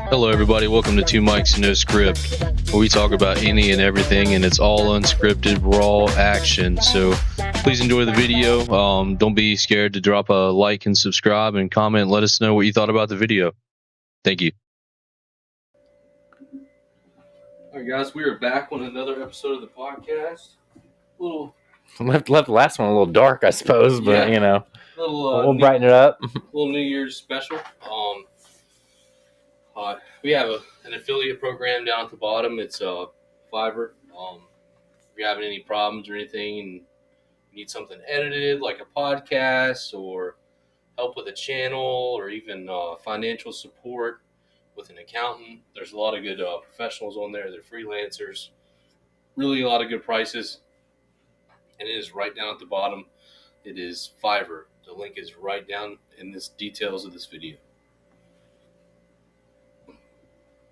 Hello, everybody. Welcome to Two Mics and No Script, where we talk about any and everything, and it's all unscripted, raw action. So please enjoy the video. Don't be scared to drop a like and subscribe and comment. And let us know what you thought about the video. Thank you. All right, guys, we are back on another episode of the podcast. Left the last one a little dark, I suppose, but Yeah. we'll brighten it up. Little New Year's special. We have an affiliate program down at the bottom. It's Fiverr. If you're having any problems or anything and you need something edited, like a podcast or help with a channel or even financial support with an accountant, there's a lot of good professionals on there. They're freelancers. Really a lot of good prices. And it is right down at the bottom. It is Fiverr. The link is right down in the details of this video.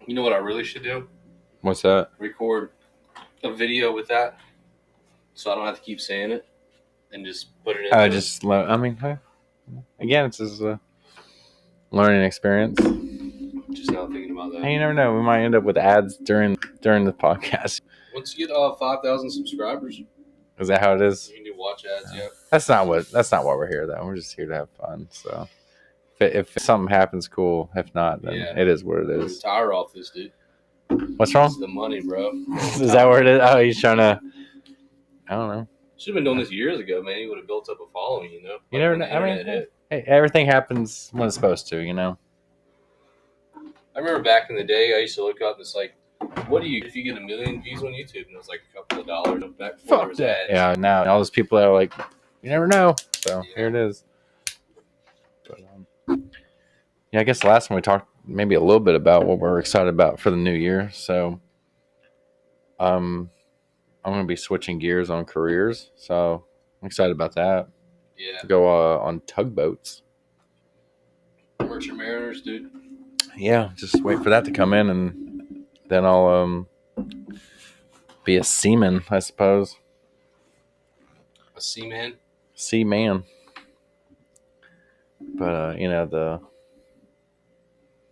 You know what I really should do? What's that? Record a video with that, so I don't have to keep saying it, and just put it in. Again, it's just a learning experience. Just now thinking about that. And you never know, we might end up with ads during the podcast. Once you get 5,000 subscribers, is that how it is? You can do watch ads. Yeah. That's not what we're here though. We're just here to have fun. So if something happens, cool. If not, then it is what it is. I'm tired off this, dude. What's wrong? It's the money, bro. Is that where it is? Oh, he's trying to. I don't know. Should have been doing this years ago, man. He would have built up a following, you know. You never know. I mean, hey, everything happens when it's supposed to, you know. I remember back in the day, I used to look up and it's like, what do you if you get 1 million views on YouTube? And it was like a couple of dollars. Back before there was ads. Yeah, now all those people that are like, you never know. So here it is. But, I guess the last one we talked maybe a little bit about what we're excited about for the new year. So I'm going to be switching gears on careers. So I'm excited about that. Yeah. To go on tugboats. Merchant mariners, dude. Yeah, just wait for that to come in, and then I'll be a seaman, I suppose. A seaman? Seaman. But,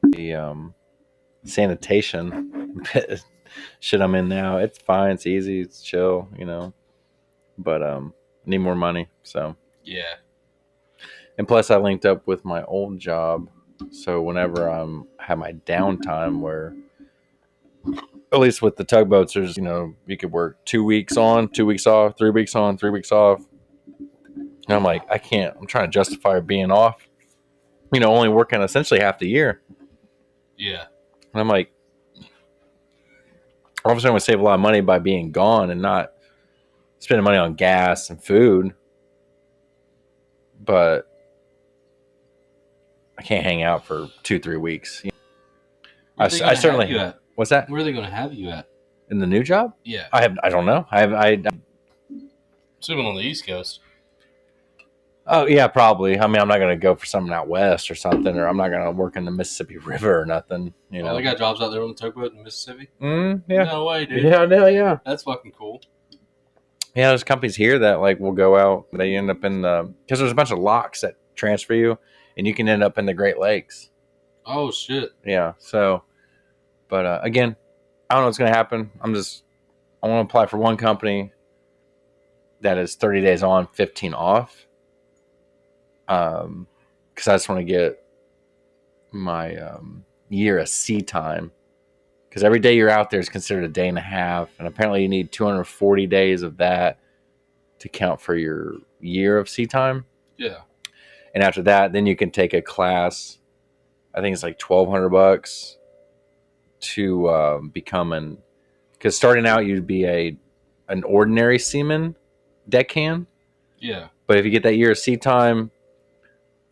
the sanitation shit I'm in now, it's fine, it's easy, it's chill, but need more money, so yeah. And plus I linked up with my old job, so whenever have my downtime, where at least with the tugboats, there's you could work 2 weeks on, 2 weeks off, 3 weeks on, 3 weeks off, and I'm like, I can't, I'm trying to justify being off, only working essentially half the year. Yeah. And I'm like, obviously I'm going to save a lot of money by being gone and not spending money on gas and food. But I can't hang out for 2-3 weeks. I certainly. What's that? Where are they going to have you at? In the new job? Yeah. I don't know. I assuming on the East Coast. Oh, yeah, probably. I mean, I'm not going to go for something out west or something, or I'm not going to work in the Mississippi River or nothing, Oh, they got jobs out there on the tugboat in Mississippi? Yeah. No way, dude. Yeah. That's fucking cool. Yeah, there's companies here that, will go out. They end up in because there's a bunch of locks that transfer you, and you can end up in the Great Lakes. Oh, shit. Yeah, so, but, again, I don't know what's going to happen. I want to apply for one company that is 30 days on, 15 off. Because I just want to get my year of sea time, because every day you're out there is considered a day and a half, and apparently you need 240 days of that to count for your year of sea time. Yeah. And after that, then you can take a class. I think it's like $1,200 to become because starting out you'd be an ordinary seaman, deckhand. Yeah. But if you get that year of sea time,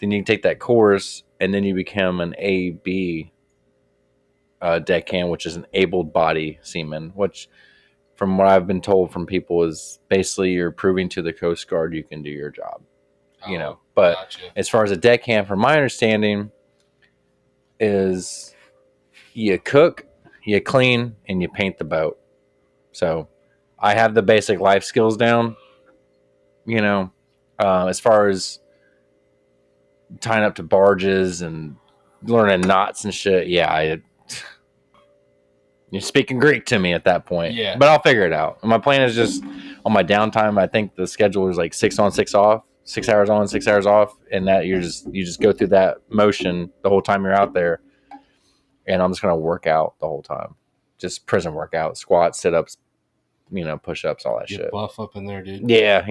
then you can take that course, and then you become an AB deckhand, which is an able-body seaman, which, from what I've been told from people, is basically you're proving to the Coast Guard you can do your job. But gotcha. As far as a deckhand, from my understanding, is you cook, you clean, and you paint the boat. So I have the basic life skills down. As far as tying up to barges and learning knots and shit, yeah, You're speaking Greek to me at that point. Yeah. But I'll figure it out. My plan is just on my downtime. I think the schedule is like 6 on, 6 off, 6 hours on, 6 hours off, and that you just go through that motion the whole time you're out there. And I'm just gonna work out the whole time, just prison workout, squats, sit ups, push ups, all that Get shit. buff up in there, dude. Yeah,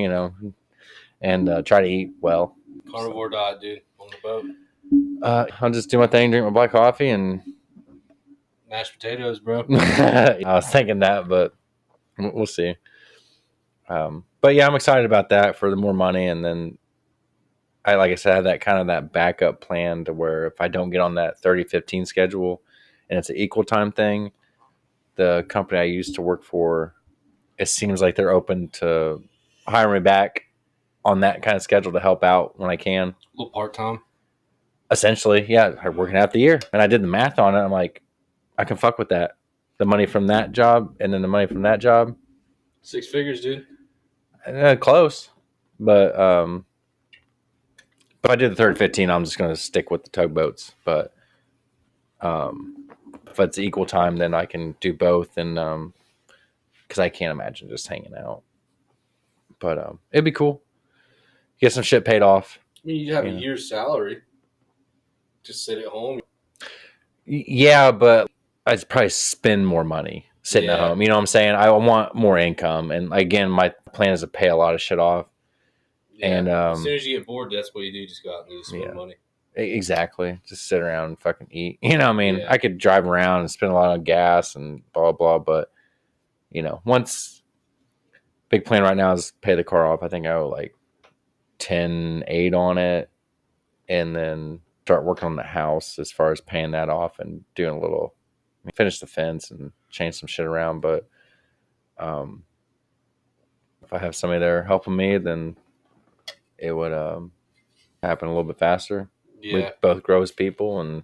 and try to eat well. Carnivore diet, dude, on the boat. I'll just do my thing, drink my black coffee, and Mashed potatoes, bro. I was thinking that, but we'll see. But yeah, I'm excited about that for the more money, and then like I said, I have that kind of that backup plan to where if I don't get on that 30-15 schedule, and it's an equal time thing, the company I used to work for, it seems like they're open to hire me back on that kind of schedule to help out when I can. A little part time. Essentially, yeah, I'm working out the year, and I did the math on it. I'm like, I can fuck with that. The money from that job, and then the money from that job. 6 figures, dude. Close, but if I did the 30-15, I'm just going to stick with the tugboats. But if it's equal time, then I can do both, and because I can't imagine just hanging out. But it'd be cool. Get some shit paid off. I mean, you have a year's salary. Just sit at home. Yeah, but I'd probably spend more money sitting at home. You know what I'm saying? I want more income, and again, my plan is to pay a lot of shit off. Yeah. And as soon as you get bored, that's what you do. Just go out and just spend money. Exactly. Just sit around and fucking eat. You know what I mean? Yeah. I could drive around and spend a lot on gas and blah, blah, but, once big plan right now is pay the car off. I think I owe like 10.8 on it, and then start working on the house as far as paying that off and doing a little, finish the fence and change some shit around. But if I have somebody there helping me, then it would happen a little bit faster. Yeah. We both grow as people, and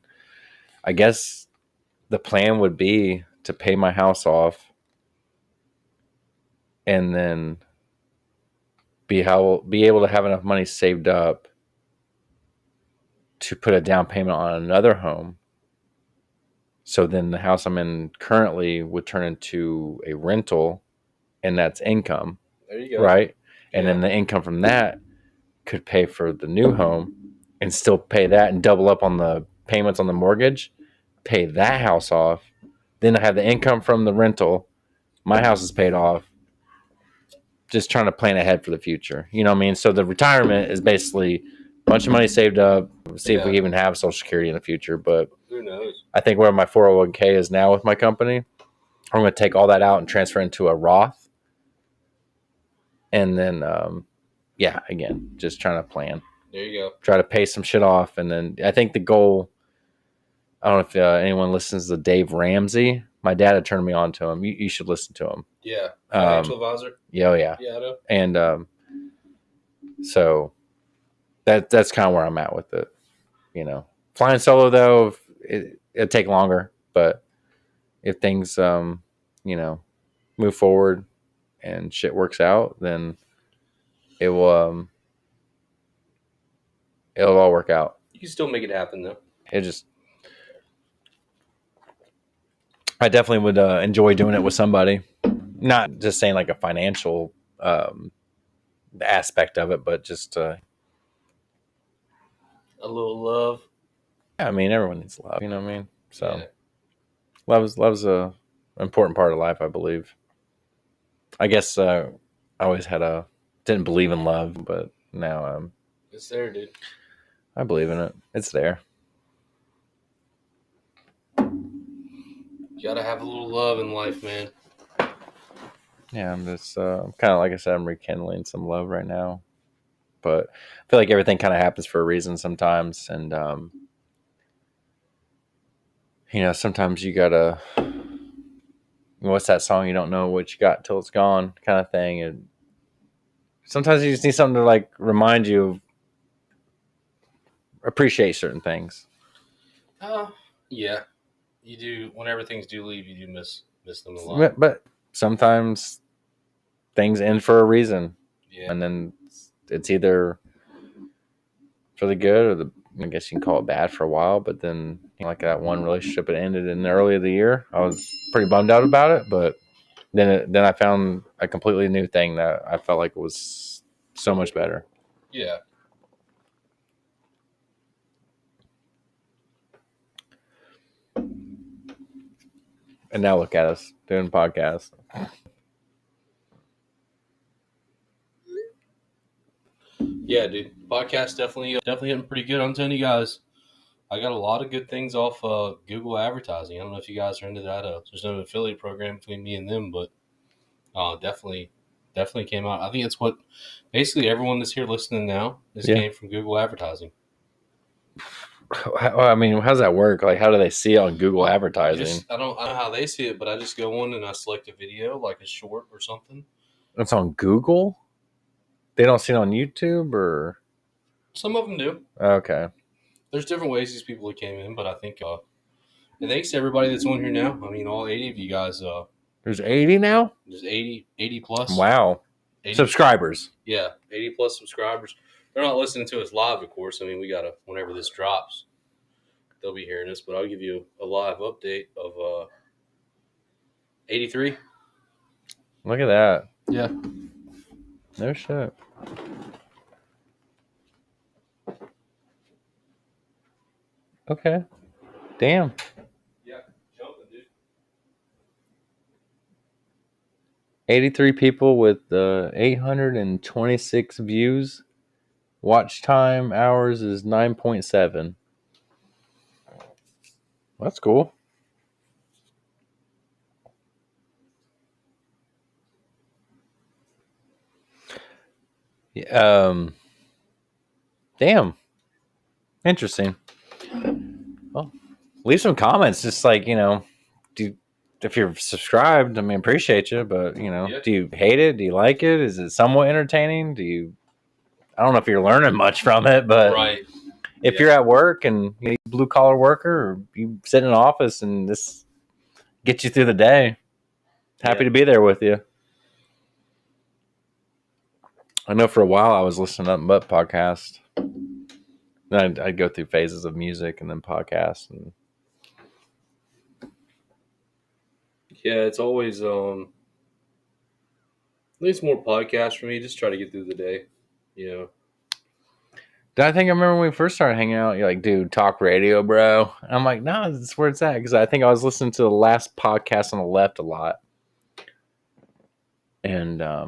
I guess the plan would be to pay my house off and then be able to have enough money saved up to put a down payment on another home. So then the house I'm in currently would turn into a rental, and that's income. There you go. Right? And then the income from that could pay for the new home and still pay that and double up on the payments on the mortgage, pay that house off. Then I have the income from the rental. My house is paid off. Just trying to plan ahead for the future. You know what I mean? So the retirement is basically a bunch of money saved up. See if we even have Social Security in the future. But who knows? I think where my 401k is now with my company, I'm going to take all that out and transfer into a Roth. And then, again, just trying to plan. There you go. Try to pay some shit off. And then I think the goal, I don't know if anyone listens to Dave Ramsey. My dad had turned me on to him. You should listen to him. Yeah. Financial advisor. Yeah, Yeah, I know. And so that's kind of where I'm at with it. Flying solo though, it'd take longer, but if things move forward and shit works out, then it will it'll all work out. You can still make it happen though. I definitely would enjoy doing it with somebody. Not just saying like a financial aspect of it, but just a little love. I mean, everyone needs love. You know what I mean? So love's a important part of life, I believe. I guess I always didn't believe in love, but now it's there, dude. I believe in it. It's there. You gotta have a little love in life, man. Yeah, I'm just kind of like I said, I'm rekindling some love right now, but I feel like everything kind of happens for a reason sometimes, and sometimes you gotta. What's that song? You don't know what you got till it's gone, kind of thing, and sometimes you just need something to like remind you of appreciate certain things. Yeah, you do. Whenever things do leave, you do miss them a lot. But sometimes things end for a reason, and then it's either for the good or I guess you can call it bad for a while, but then Like that one relationship, it ended in the early of the year. I was pretty bummed out about it, but then I found a completely new thing that I felt like was so much better. Yeah. And now look at us doing podcasts. Yeah, dude. Podcast definitely hitting pretty good. I'm telling you guys, I got a lot of good things off Google advertising. I don't know if you guys are into that. There's no affiliate program between me and them, but definitely came out. I think it's what basically everyone that's here listening now came from Google advertising. I mean, how does that work? Like, how do they see it on Google advertising? I don't know how they see it, but I just go on and I select a video, like a short or something. It's on Google? They don't see it on YouTube, or some of them do. Okay. There's different ways these people came in, but I think and thanks to everybody that's on here now. I mean, all 80 of you guys. There's 80 now? There's 80 plus. Wow. 80, subscribers. Yeah, 80 plus subscribers. They're not listening to us live, of course. I mean, we got to, whenever this drops, they'll be hearing us, but I'll give you a live update of 83. Look at that. Yeah. No shit. Okay. Damn. Yeah, jumping, dude. 83 people with 826 views. Watch time hours is 9.7. That's cool. Damn. Interesting. Well, leave some comments. Just like, if you're subscribed, I mean, appreciate you, but do you hate it? Do you like it? Is it somewhat entertaining? I don't know if you're learning much from it, but right. If you're at work and you're a blue collar worker, or you sit in an office and this gets you through the day, happy to be there with you. I know for a while I was listening to Nothing But podcast. Then I'd go through phases of music and then podcasts. And yeah, it's always at least more podcasts for me. Just try to get through the day, I think I remember when we first started hanging out, you're like, dude, talk radio, bro. And I'm like, no, that's where it's at. Because I think I was listening to the last podcast on the left a lot. And I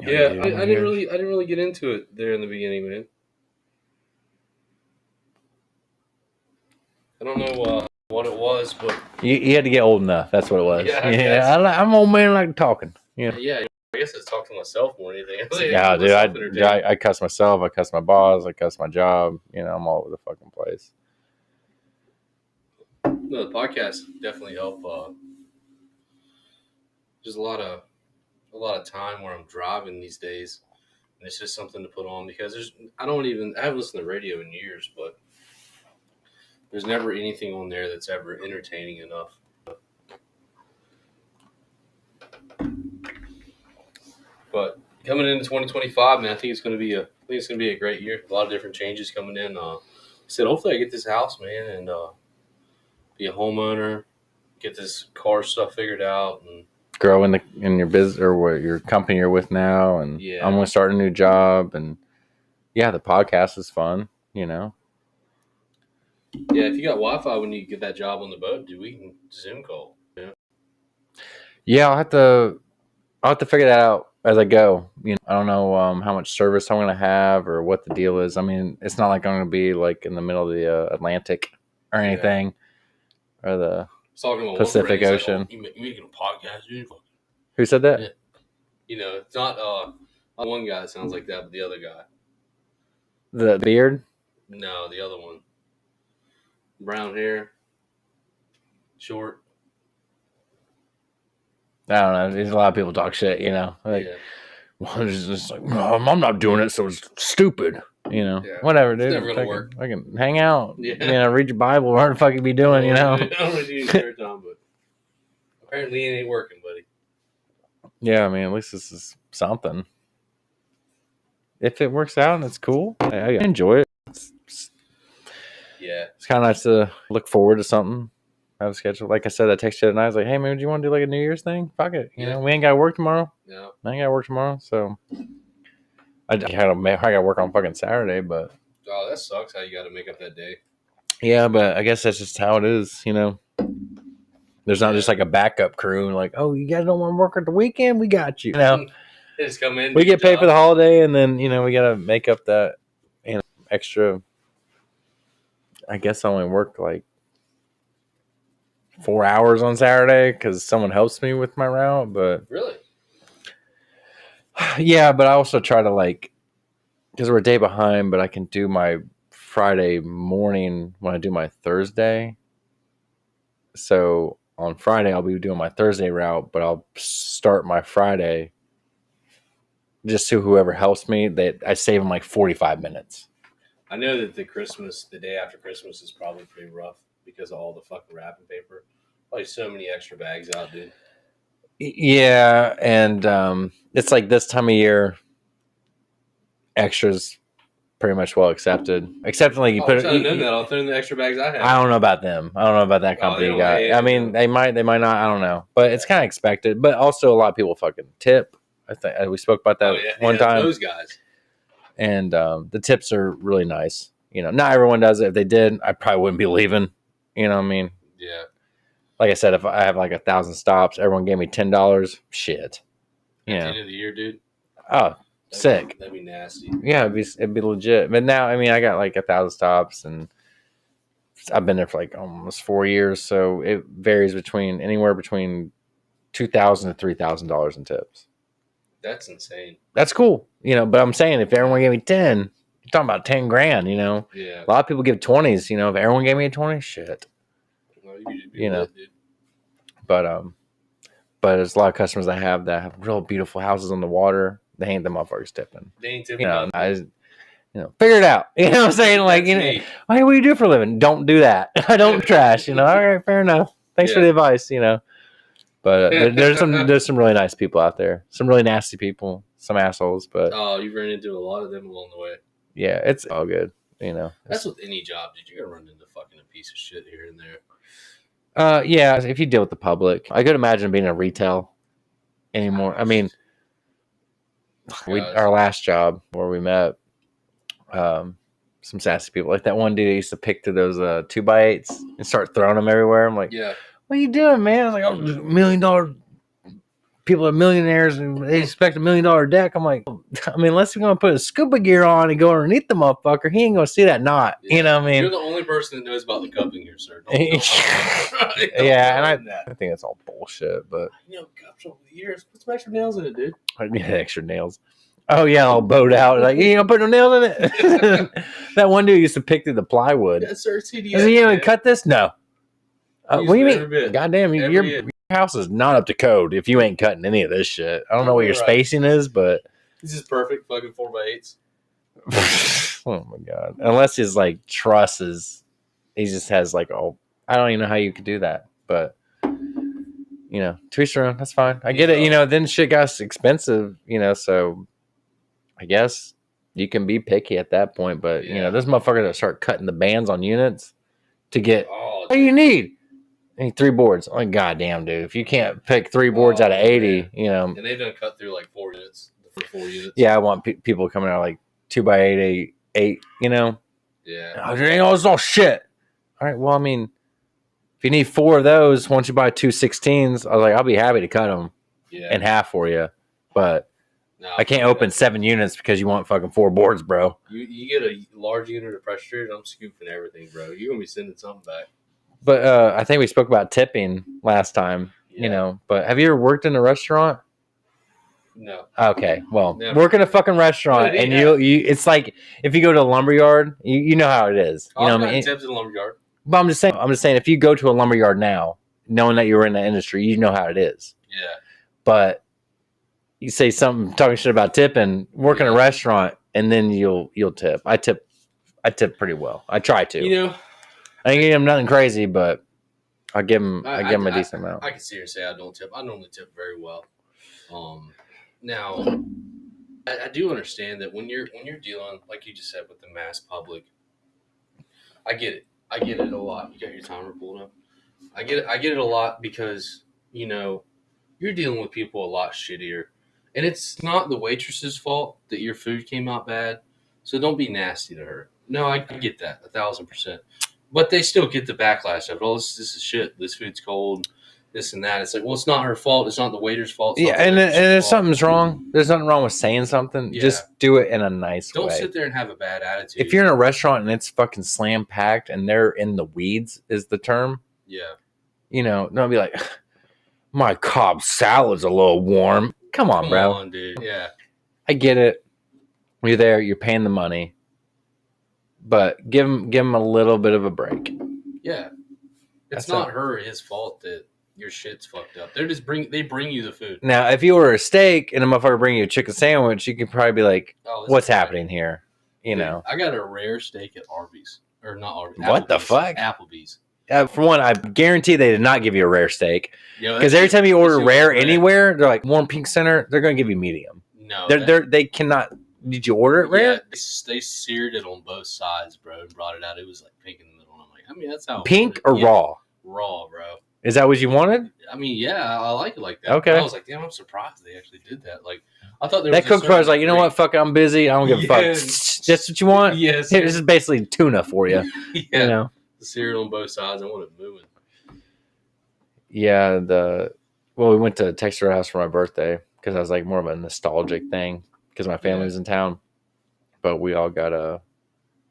didn't really get into it there in the beginning, man. I don't know what it was, but you had to get old enough. That's what it was. Yeah, I'm old man, like talking. Yeah, I guess it's talking to myself more than anything. Yeah, dude, I cuss myself. I cuss my boss. I cuss my job. I'm all over the fucking place. No, the podcast definitely help. There's a lot of time where I'm driving these days, and it's just something to put on because I haven't listened to radio in years, but there's never anything on there that's ever entertaining enough. But coming into 2025, man, I think it's going to be a great year. A lot of different changes coming in. I said, hopefully, I get this house, man, and be a homeowner, get this car stuff figured out, and grow in your business or what your company you're with now. And I'm going to start a new job, and the podcast is fun. Yeah, if you got Wi-Fi when you get that job on the boat, dude, we can Zoom call. Yeah, I'll have to figure that out as I go. I don't know how much service I'm going to have or what the deal is. I mean, it's not like I'm going to be like in the middle of the Atlantic or anything, or the Pacific Ocean. Like, you making a podcast, dude? Who said that? Yeah. It's not one guy that sounds like that, but the other guy. The beard? No, the other one. Brown hair, short. I don't know. There's a lot of people talk shit, Well, it's just like, I'm not doing it, so it's stupid. Whatever, dude. It's never gonna work. I can hang out. Read your Bible. What the fuck you be doing? I don't want to do your spare time, but apparently it ain't working, buddy. Yeah, I mean, at least this is something. If it works out and it's cool, I enjoy it. Yeah. It's kind of nice to look forward to something. Have a schedule. Like I said, I texted you tonight. I was like, "Hey man, do you want to do like a New Year's thing? Fuck it. You know, we ain't got to work tomorrow. No. I ain't got to work tomorrow, so I got to work on fucking Saturday, but Oh, that sucks. How you got to make up that day. yeah, but I guess that's just how it is. You know, there's not just like a backup crew. Like, oh, you guys don't want to work at the weekend? We got you. You know, They just come in. we get paid for the holiday, and then you know we got to make up that extra. I guess I only worked like 4 hours on Saturday because someone helps me with my route, but really, yeah, but I also try to like because we're a day behind, but I can do my Friday morning when I do my Thursday. So on Friday I'll be doing my Thursday route, but I'll start my Friday just to whoever helps me. That I save them like 45 minutes. I know that the day after Christmas is probably pretty rough because of all the fucking wrapping paper. Probably so many extra bags out, dude. Yeah, and it's like this time of year, extras pretty much well accepted. Except like you put I know that. I'll throw in the extra bags I have. I don't know about them. I don't know about that company guy. I mean, they might not. I don't know, but it's kind of expected. But also, a lot of people fucking tip. I think we spoke about that one time. Those guys, and the tips are really nice. You know, not everyone does it. If they did, I probably wouldn't be leaving. You know what I mean? Yeah. Like I said, if I have like 1,000 stops, everyone gave me $10. Shit. At the end of the year, dude. Oh, sick. That'd be nasty. Yeah, it'd be legit. But now, I mean, I got like 1,000 stops, and I've been there for like almost 4 years, so it varies anywhere between $2,000 to $3,000 in tips. That's insane. That's cool, you know. But I'm saying if everyone gave me 10, you're talking about 10 grand, you know. Yeah. A lot of people give 20s, you know. If everyone gave me a 20, shit. Well, you know, dude. But there's a lot of customers that have real beautiful houses on the water. They ain't the motherfuckers tipping. They ain't tipping. Figure it out. You know what I'm saying? Like, you know, hey, what do you do for a living? Don't do that. I don't trash. You know. All right, fair enough. Thanks for the advice. You know. But there's some really nice people out there. Some really nasty people. Some assholes. But you've run into a lot of them along the way. Yeah, it's all good. You know. That's with any job, dude. You're gonna run into fucking a piece of shit here and there. Yeah, if you deal with the public, I could imagine being in retail anymore. I mean, our last job where we met, some sassy people, like that one dude that used to pick through those 2x8s and start throwing them everywhere. I'm like, yeah, what are you doing, man? I was like, oh, $1 million people are millionaires and they expect $1 million deck. I'm like, I mean, unless you're gonna put a scuba gear on and go underneath the motherfucker, he ain't gonna see that knot. Yeah. You know what I mean? You're the only person that knows about the cupping here, sir. Yeah, and I think that's all bullshit. But you know, cups over the years. Put some extra nails in it, dude. I need extra nails. Oh yeah, I'll bowed out. Like, you gonna put no nails in it? That one dude used to pick through the plywood. Yes, sir. CDS. Is he gonna cut this? No. What do you mean? Goddamn, your house is not up to code if you ain't cutting any of this shit. I don't know what your spacing is, but this is perfect. Fucking 4x8s. Oh my god! Unless his like trusses, he just has like I don't even know how you could do that, but you know, to each their own. That's fine. I get it. You know, then shit got expensive. You know, so I guess you can be picky at that point. But you know, this motherfucker that start cutting the bands on units to get what do you need? I need 3 boards. Oh, goddamn, dude. If you can't pick 3 boards out of 80, man. You know. And they've done cut through like 4 units. For 4 units. Yeah, I want people coming out like 2x8, 8, you know? Yeah. Oh, it's all shit. All right, well, I mean, if you need 4 of those, once you buy 2 16s, I was like, I'll be happy to cut them in half for you. But I can't open 7 units because you want fucking 4 boards, bro. You get a large unit of pressure treated, I'm scooping everything, bro. You're going to be sending something back. But I think we spoke about tipping last time, you know. But have you ever worked in a restaurant? No. Okay. Well, work in a fucking restaurant, and you it's like if you go to a lumberyard, you know how it is. You know what I mean? Tips in a lumberyard. But I'm just saying, if you go to a lumberyard now, knowing that you're in the industry, you know how it is. Yeah. But you say something talking shit about tipping, work in a restaurant, and then you'll tip. I tip pretty well. I try to. You know, I ain't give them nothing crazy, but I give them a decent amount. I can sit here and say I don't tip. I normally tip very well. Now, I do understand that when you're dealing, like you just said, with the mass public, I get it. I get it a lot. You got your timer pulled up. I get it a lot because you know you're dealing with people a lot shittier, and it's not the waitress's fault that your food came out bad. So don't be nasty to her. No, I get that 1,000%. But they still get the backlash of it. Oh, this is shit. This food's cold. This and that. It's like, well, it's not her fault. It's not the waiter's fault. It's Yeah, not the and waitress's if fault. something's wrong, there's nothing wrong with saying something. Yeah. Just do it in a nice Don't way. sit there and have a bad attitude. If you're in a restaurant and it's fucking slam packed and they're in the weeds, is the term. Yeah. You know, don't be like, my Cobb salad's a little warm. Come on, bro. Come on, dude. Yeah. I get it. You're there. You're paying the money, but give them a little bit of a break. Yeah. It's That's not her or his fault that your shit's fucked up. They bring you the food. Now, if you order a steak and a motherfucker bring you a chicken sandwich, you could probably be like, Oh, this what's is bad. happening here? You Dude, know. I got a rare steak at Arby's. Or not Arby's. What the Applebee's. fuck? Applebee's. For one, I guarantee they did not give you a rare steak. Yo, Because every time you order rare anywhere, they're like Warm Pink Center, they're going to give you medium. No. They cannot. Did you order it rare? Yeah, they seared it on both sides, bro, and brought it out. It was like pink in the middle. And I'm like, I mean, that's how. Pink or raw? Raw, bro. Is that what you wanted? I mean, yeah, I like it like that. Okay. But I was like, damn, I'm surprised they actually did that. Like, I thought there that was cook was like, you know what? Fuck it, I'm busy. I don't give a fuck. That's what you want? Yes. Here, this is basically tuna for you. Yeah. You know? The cereal on both sides. I want it moving. Yeah, we went to Texas House for my birthday because I was like more of a nostalgic thing because my family was in town. But we all got a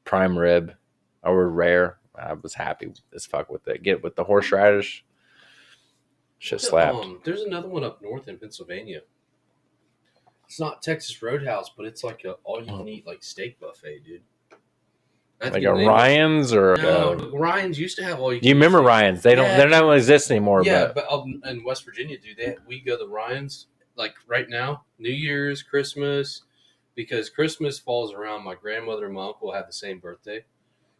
prime rib. I ordered rare. I was happy as fuck with it. Get with the horseradish. Shit slapped. There's another one up north in Pennsylvania. It's not Texas Roadhouse, but it's like a all you can eat like steak buffet, dude. Like a Ryan's or no, Ryan's used to have all you. Do you remember Ryan's? They don't. Yeah. They're not exist anymore. Yeah, but in West Virginia, dude, we go to Ryan's like right now, New Year's, Christmas, because Christmas falls around. My grandmother and my uncle have the same birthday,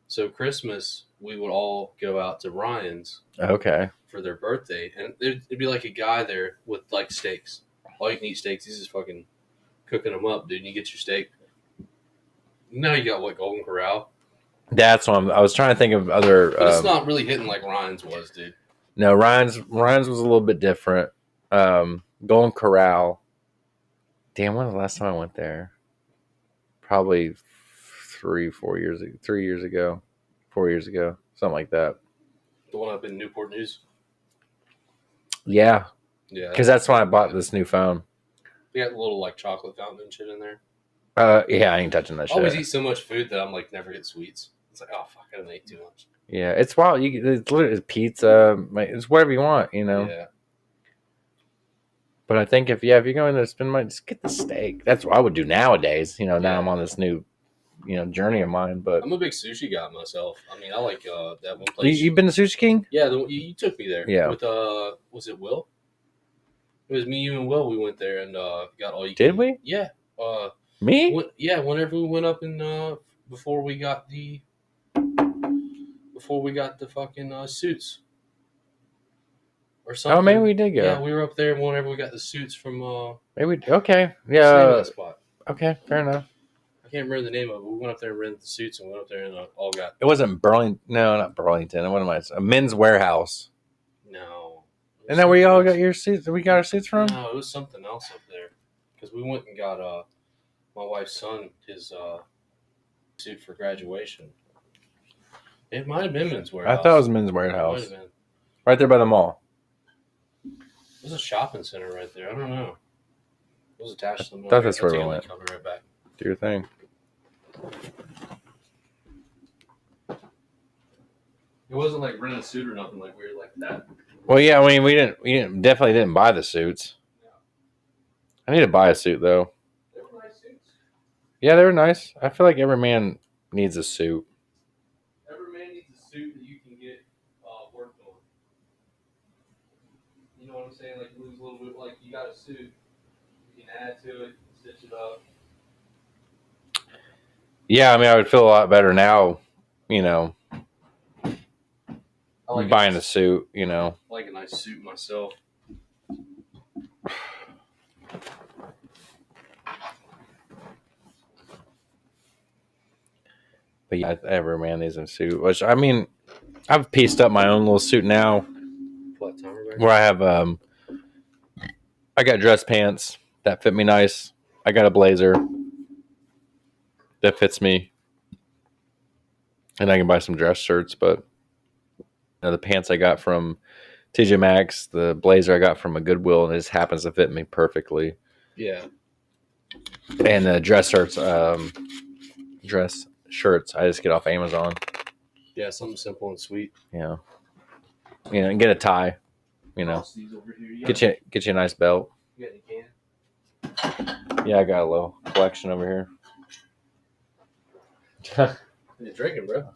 so Christmas we would all go out to Ryan's. Okay. For their birthday, and it'd be like a guy there with like steaks, all you can eat steaks. He's just fucking cooking them up, dude. And you get your steak. Now you got what, Golden Corral. That's what I was trying to think of other. But it's not really hitting like Ryan's was, dude. No, Ryan's was a little bit different. Golden Corral. Damn, when was the last time I went there? Probably 3 years ago, 4 years ago, something like that. The one up in Newport News. Yeah, yeah, because that's when I bought this new phone. They got a little like chocolate fountain and shit in there. Yeah, I ain't touching that I shit. always eat so much food that I'm like never get sweets. It's like, oh fuck, I didn't eat too much. Yeah, it's wild. It's literally pizza. It's whatever you want, you know. Yeah. But I think if you're going to spend money, just get the steak. That's what I would do nowadays. You know, now I'm on this new, journey of mine. But I'm a big sushi guy myself. I mean, I like that one place. You've been to Sushi King? Yeah, you took me there. Yeah. With was it Will? It was me, you, and Will. We went there and got all you. Did we? Yeah. Me? Whenever we went up and before we got the fucking suits or something. Oh, maybe we did go. Yeah, we were up there whenever we got the suits from. Maybe okay. What's the name of Yeah. that spot? Okay, fair enough. I can't remember the name of it. We went up there and rented the suits and went up there and all got. It wasn't Burlington. No, not Burlington. What am I? A Men's Warehouse. No. Isn't that where you all got your suits? We got our suits from? No, it was something else up there because we went and got my wife's son his suit for graduation. It might have been Men's Warehouse. I thought it was Men's Warehouse. Right there by the mall. There's a shopping center right there. I don't know. It was attached to the mall. I thought that's where we went. I'll be right back. Do your thing. It wasn't like renting a suit or nothing like weird like that. Well, yeah, I mean, we definitely didn't buy the suits. No. I need to buy a suit though. They were nice suits. Yeah, they were nice. I feel like every man needs a suit. Every man needs a suit that you can get worked on. You know what I'm saying? Like you lose a little bit. Like you got a suit, you can add to it, stitch it up. Yeah, I mean, I would feel a lot better now, Like buying a suit, I like a nice suit myself. But yeah, every man needs a suit. Which, I mean, I've pieced up my own little suit now, Flat timer back. where I have I got dress pants that fit me nice. I got a blazer that fits me, and I can buy some dress shirts. But the pants I got from TJ Maxx, the blazer I got from a Goodwill, and it just happens to fit me perfectly. Yeah. And the dress shirts I just get off Amazon. Yeah, something simple and sweet. Yeah, and get a tie. Get you a nice belt. You got any Yeah, I got a little collection over here. You're drinking, bro.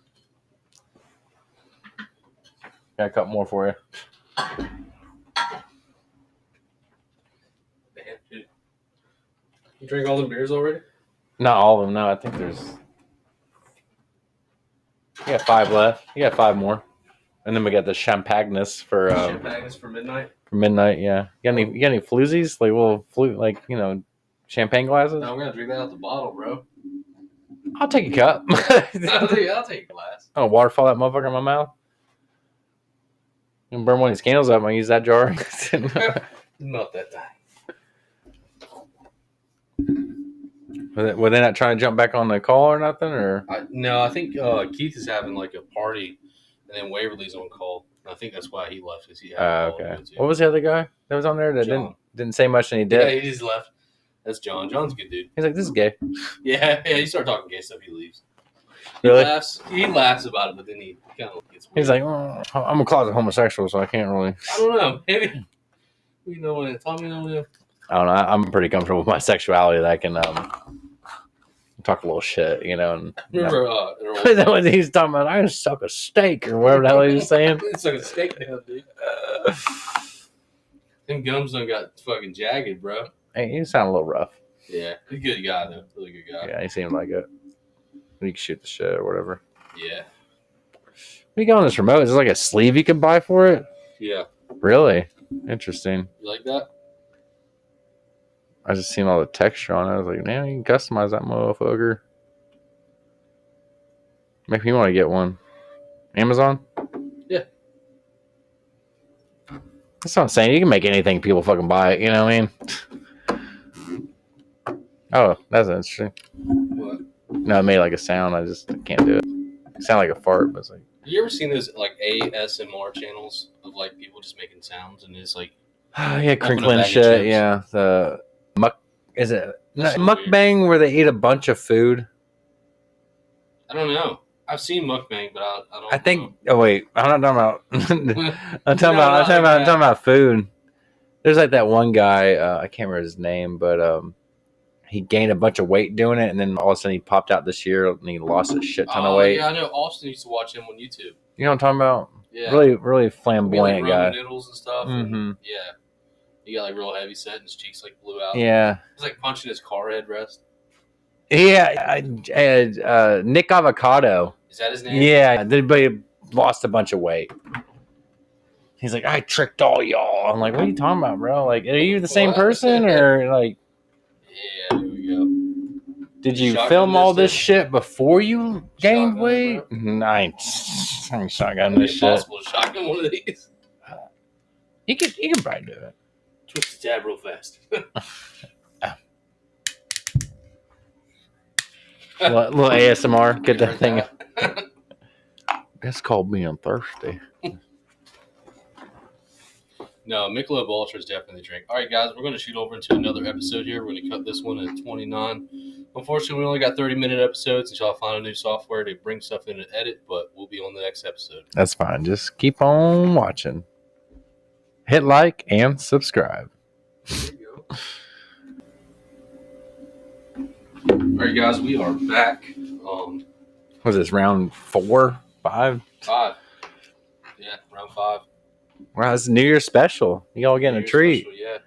Got a couple more for you. Man, dude. You drink all the beers already? Not all of them. No, I think there's. You got 5 left. You got 5 more, and then we got the champagnes for Champagnes for midnight. midnight. Yeah. You got any floozies? Like little champagne glasses? No, I'm gonna drink that out the bottle, bro. I'll take a cup. I'll take a glass. Oh, waterfall that motherfucker in my mouth. And burn one of these candles up. I use that jar. Not that time. Were they not trying to jump back on the call or nothing? Or No, I think Keith is having like a party, and then Waverly's on call. I think that's why he left. Cause he had okay. What was the other guy that was on there that didn't say much and he did? Yeah, he just left. That's John. John's a good dude. He's like, this is gay. Yeah. You start talking gay stuff, he leaves. Really? He laughs about it, but then he kind of gets weird. He's like, oh, I'm a closet homosexual, so I can't really. I don't know. Maybe we know it. Tommy know. I don't know. I'm pretty comfortable with my sexuality that I can talk a little shit, And Remember, when he's talking about, I can suck a steak or whatever the hell he was saying. Suck a steak now, dude. Them gums done got fucking jagged, bro. Hey, you sound a little rough. Yeah, he's a good guy though. Really good guy. Yeah, he seemed like it. You can shoot the shit or whatever. Yeah. What you got on this remote? Is there like a sleeve you can buy for it? Yeah. Really? Interesting. You like that? I just seen all the texture on it. I was like, man, you can customize that motherfucker. Make me want to get one. Amazon? Yeah. That's what I'm saying. You can make anything people fucking buy it. You know what I mean? Oh, that's interesting. What? No, it made like a sound. I can't do it. It sounded like a fart, but it's like. You ever seen those like ASMR channels of like people just making sounds and it's like. Yeah, crinkling shit. Yeah. The is it mukbang where they eat a bunch of food? I don't know. I've seen mukbang, but I don't. I think. Oh wait, I'm not talking about. I'm talking about food. There's like that one guy. I can't remember his name, but he gained a bunch of weight doing it, and then all of a sudden he popped out this year and he lost a shit ton of weight. Yeah, I know. Austin used to watch him on YouTube. You know what I'm talking about? Yeah. Really flamboyant guy. Noodles and stuff. Mm-hmm. And, yeah. He got like real heavy set and his cheeks like blew out. Yeah. He was like punching his car headrest. Yeah. Nick Avocado. Is that his name? Yeah. But he lost a bunch of weight. He's like, I tricked all y'all. I'm like, what are you talking about, bro? Like, are you the same person or like? Yeah, there we go. Did you film all this shit before you gained weight? Nice. I'm shotgun this shit. It's possible to shotgun one of these. You can probably do it. Twist the tab real fast. little ASMR. Get that thing. That's called being thirsty. No, Michelob Ultra is definitely the drink. All right, guys, we're going to shoot over into another episode here. We're going to cut this one at 29. Unfortunately, we only got 30-minute episodes until I find a new software to bring stuff in and edit, but we'll be on the next episode. That's fine. Just keep on watching. Hit like and subscribe. There you go. All right, guys, we are back. Was this round 4, 5? 5. Yeah, round 5. Wow, it's New Year's special. You all getting a treat. Special, yeah.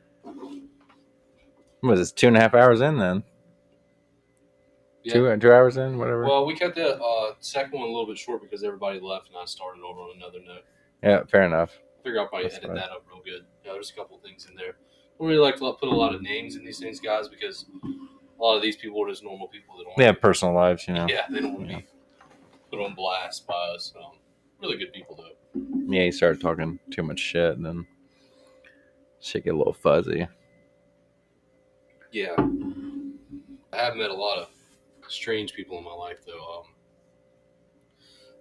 What was this, 2.5 hours in then? Yeah. 2 hours in, whatever. Well, we cut the second one a little bit short because everybody left and I started over on another note. Yeah, fair enough. I figure I'll probably edit that up real good. Yeah, there's a couple things in there. I don't really like to put a lot of names in these things, guys, because a lot of these people are just normal people. They have personal lives, Yeah, they don't want to be put on blast by us. Really good people though. Yeah, you started talking too much shit, and then shit get a little fuzzy. Yeah, I have met a lot of strange people in my life though.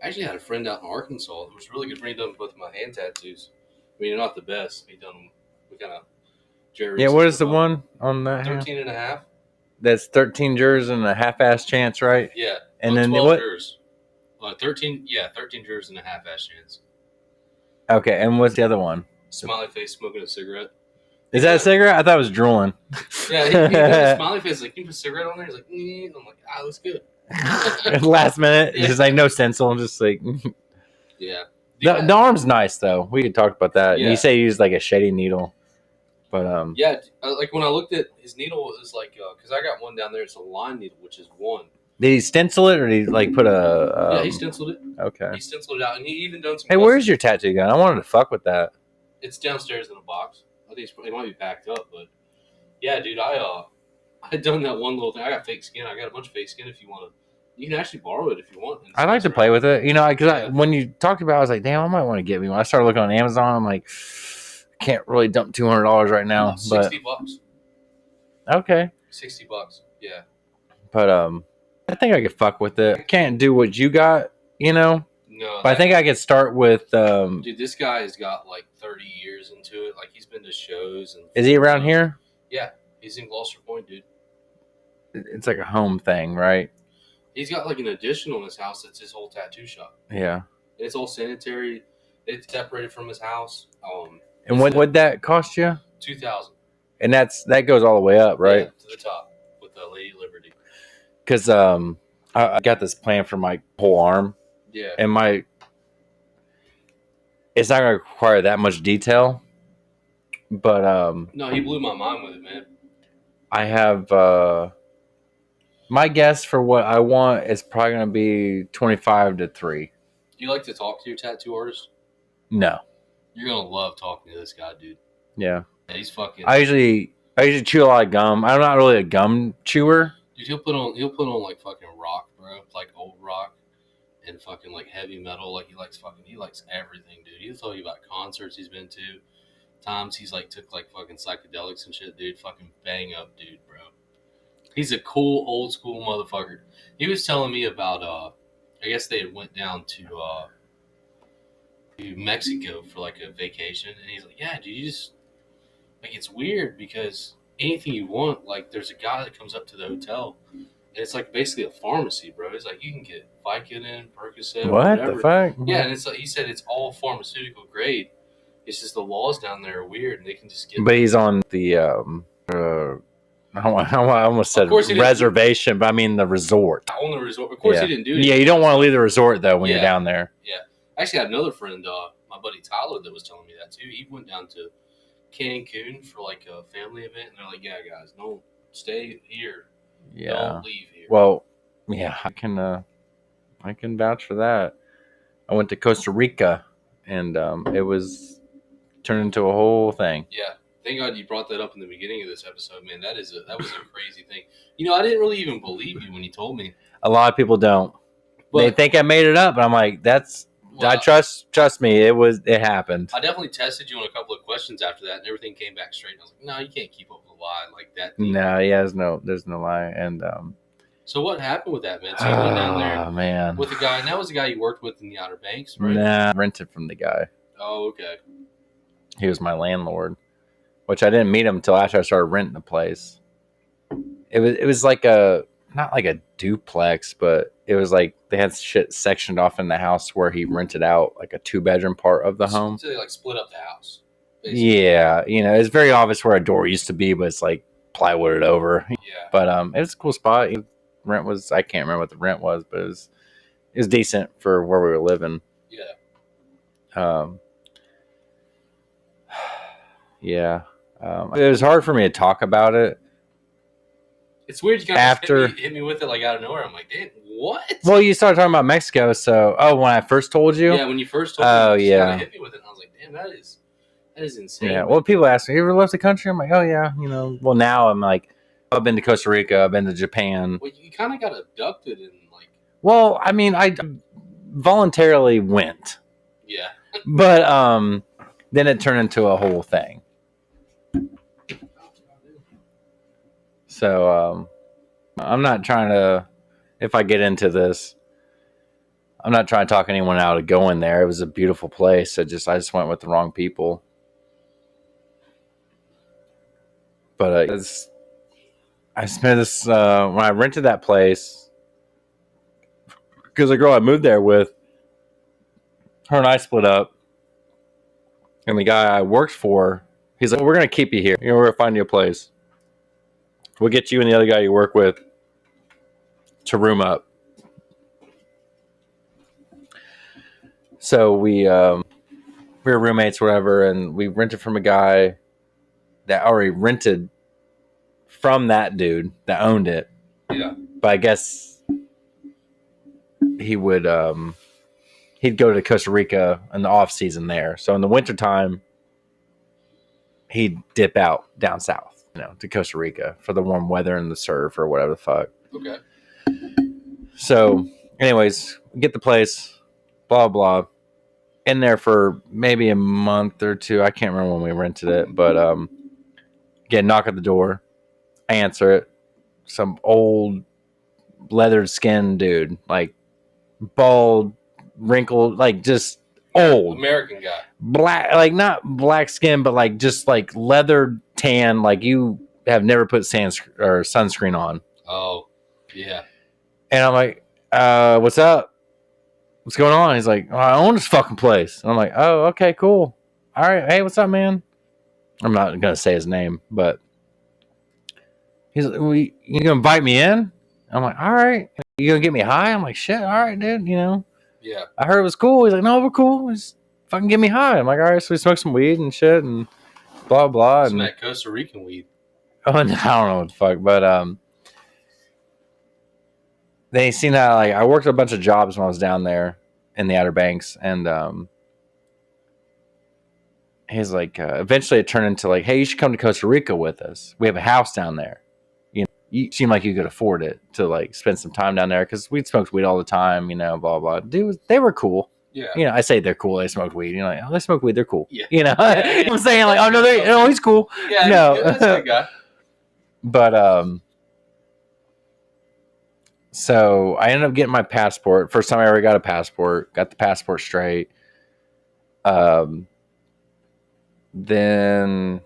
I actually had a friend out in Arkansas. It was really good friend. He done both of my hand tattoos. I mean, they're not the best. He done them. We kind of Yeah, what is the one on that? 13 and a half. That's 13 jurors and a half-ass chance, right? Yeah. And then 12 what? jurors. 13. Yeah, 13 jurors and a half-ass chance. Okay, and what's the other one? Smiley face smoking a cigarette. Is that a cigarette? I thought it was drooling. Yeah, he did a smiley face. Like, can you put a cigarette on there? He's like, and I'm like, looks good. Last minute, Yeah. just like no stencil. I'm just like, yeah. The arm's nice though. We could talk about that. Yeah. You say you use like a shady needle, but yeah, like when I looked at his needle, it was like because I got one down there. It's a line needle, which is one. Did he stencil it or did he like put a? Yeah, he stenciled it. Okay. He stenciled it out, and he even done some. Hey, where's your tattoo gun? I wanted to fuck with that. It's downstairs in a box. I think it might be packed up, but yeah, dude, I done that one little thing. I got fake skin. I got a bunch of fake skin. If you want to, you can actually borrow it if you want. I like to play with it, you know, because when you talked about it, I was like, damn, I might want to get me one. I started looking on Amazon. I'm like, can't really dump $200 right now. $60. Okay. $60. Yeah. But I think I could fuck with it. I can't do what you got, you know. No. But I think I could start with. Dude, this guy has got like 30 years into it. Like he's been to shows and. Is he around here? Yeah, he's in Gloucester Point, dude. It's like a home thing, right? He's got like an addition on his house that's his whole tattoo shop. Yeah. And it's all sanitary. It's separated from his house. And what would that cost you? $2,000. And that goes all the way up, right? Yeah, to the top with the Lady Liberty. Because I got this plan for my whole arm. Yeah. And it's not going to require that much detail. But no, he blew my mind with it, man. I have my guess for what I want is probably going to be 25 to 3. Do you like to talk to your tattoo artist? No. You're gonna love talking to this guy, dude. Yeah. He's fucking. I usually chew a lot of gum. I'm not really a gum chewer. Dude, he'll put on like fucking rock, bro, like old rock, and fucking like heavy metal. Like he likes everything, dude. He'll tell you about concerts he's been to, times he's like took like fucking psychedelics and shit, dude. Fucking bang up, dude, bro. He's a cool old school motherfucker. He was telling me about I guess they had went down to Mexico for like a vacation, and he's like, yeah, dude, you just like it's weird because anything you want, like there's a guy that comes up to the hotel, and it's like basically a pharmacy, bro. It's like you can get Vicodin, Percocet, what whatever. the fuck? Yeah, and it's like he said it's all pharmaceutical grade. It's just the laws down there are weird, and they can just get. But he's on the I almost said reservation, but I mean the resort. On the resort, of course, he didn't do it. Yeah, you don't want to leave the resort though when you're down there. Yeah, I actually had another friend, my buddy Tyler, that was telling me that too. He went down to Cancun for like a family event, and they're like, "Yeah, guys, don't stay here. Yeah, don't leave here." Well, yeah, I can vouch for that. I went to Costa Rica, and it was turned into a whole thing. Yeah. Thank God you brought that up in the beginning of this episode, man. That was a crazy thing. You know, I didn't really even believe you when you told me. A lot of people don't. They think I made it up, but I'm like, I trust me. It happened. I definitely tested you on a couple of questions after that, and everything came back straight. And I was like, no, you can't keep up with a lie like that. No, yeah, there's no lie. And so what happened with that, man? So you went down there man. with a guy, and that was the guy you worked with in the Outer Banks, right? Nah, rented from the guy. Oh, okay. He was my landlord. Which I didn't meet him until after I started renting the place. It was like not like a duplex, but it was like they had shit sectioned off in the house where he rented out like a 2-bedroom part of the home. So they like split up the house. Basically. Yeah, you know, it's very obvious where a door used to be, but it's like plywooded over. Yeah. But it was a cool spot. Rent was, I can't remember what the rent was, but it was decent for where we were living. Yeah. Yeah. It was hard for me to talk about it. It's weird you kind of hit me with it like out of nowhere. I'm like, damn, what? Well, you started talking about Mexico, so when I first told you? Yeah, when you first told me, you kind of hit me with it. And I was like, damn, that is insane. Yeah, well, people ask me, you ever left the country? I'm like, oh yeah, you know. Well, now I'm like, I've been to Costa Rica, I've been to Japan. Well, you kind of got abducted and like. Well, I mean, I voluntarily went. Yeah. But then it turned into a whole thing. So I'm not trying to, if I get into this, I'm not trying to talk anyone out of going there. It was a beautiful place. I just went with the wrong people. But I spent this when I rented that place because the girl I moved there with, her and I split up, and the guy I worked for, he's like, well, "We're gonna keep you here. You know, we're gonna find you a place. We'll get you and the other guy you work with to room up." So we were roommates, whatever, and we rented from a guy that already rented from that dude that owned it. Yeah. But I guess he would he'd go to Costa Rica in the off season there. So in the wintertime, he'd dip out down south, to Costa Rica for the warm weather and the surf or whatever the fuck. Okay. So, anyways, we get the place, blah blah. In there for maybe a month or two. I can't remember when we rented it, but again, knock at the door, answer it. Some old leathered skin dude, like bald, wrinkled, like just old American guy. Black, like not black skin, but like just like leather tan, like you have never put sunscreen on. Oh, yeah. And I'm like, what's up? What's going on? He's like, I own this fucking place. And I'm like, oh, okay, cool. All right. Hey, what's up, man? I'm not going to say his name, but he's like, you going to invite me in? I'm like, all right. You going to get me high? I'm like, shit. All right, dude. Yeah. I heard it was cool. He's like, no, we're cool. Just fucking get me high. I'm like, all right. So we smoked some weed and shit and blah, blah. Some and that Costa Rican weed. Oh, I don't know what the fuck, but they seen how like I worked a bunch of jobs when I was down there in the Outer Banks, and he's like, eventually it turned into like, hey, you should come to Costa Rica with us. We have a house down there. You seem like you could afford it to like spend some time down there because we'd smoked weed all the time, blah blah. Dude, they were cool. Yeah. I say they're cool. They smoked weed. Like, oh, they smoke weed. They're cool. Yeah. Yeah. I'm saying like, oh no, he's cool. Yeah. No, that's that guy. But so I ended up getting my passport. First time I ever got a passport. Got the passport straight. Then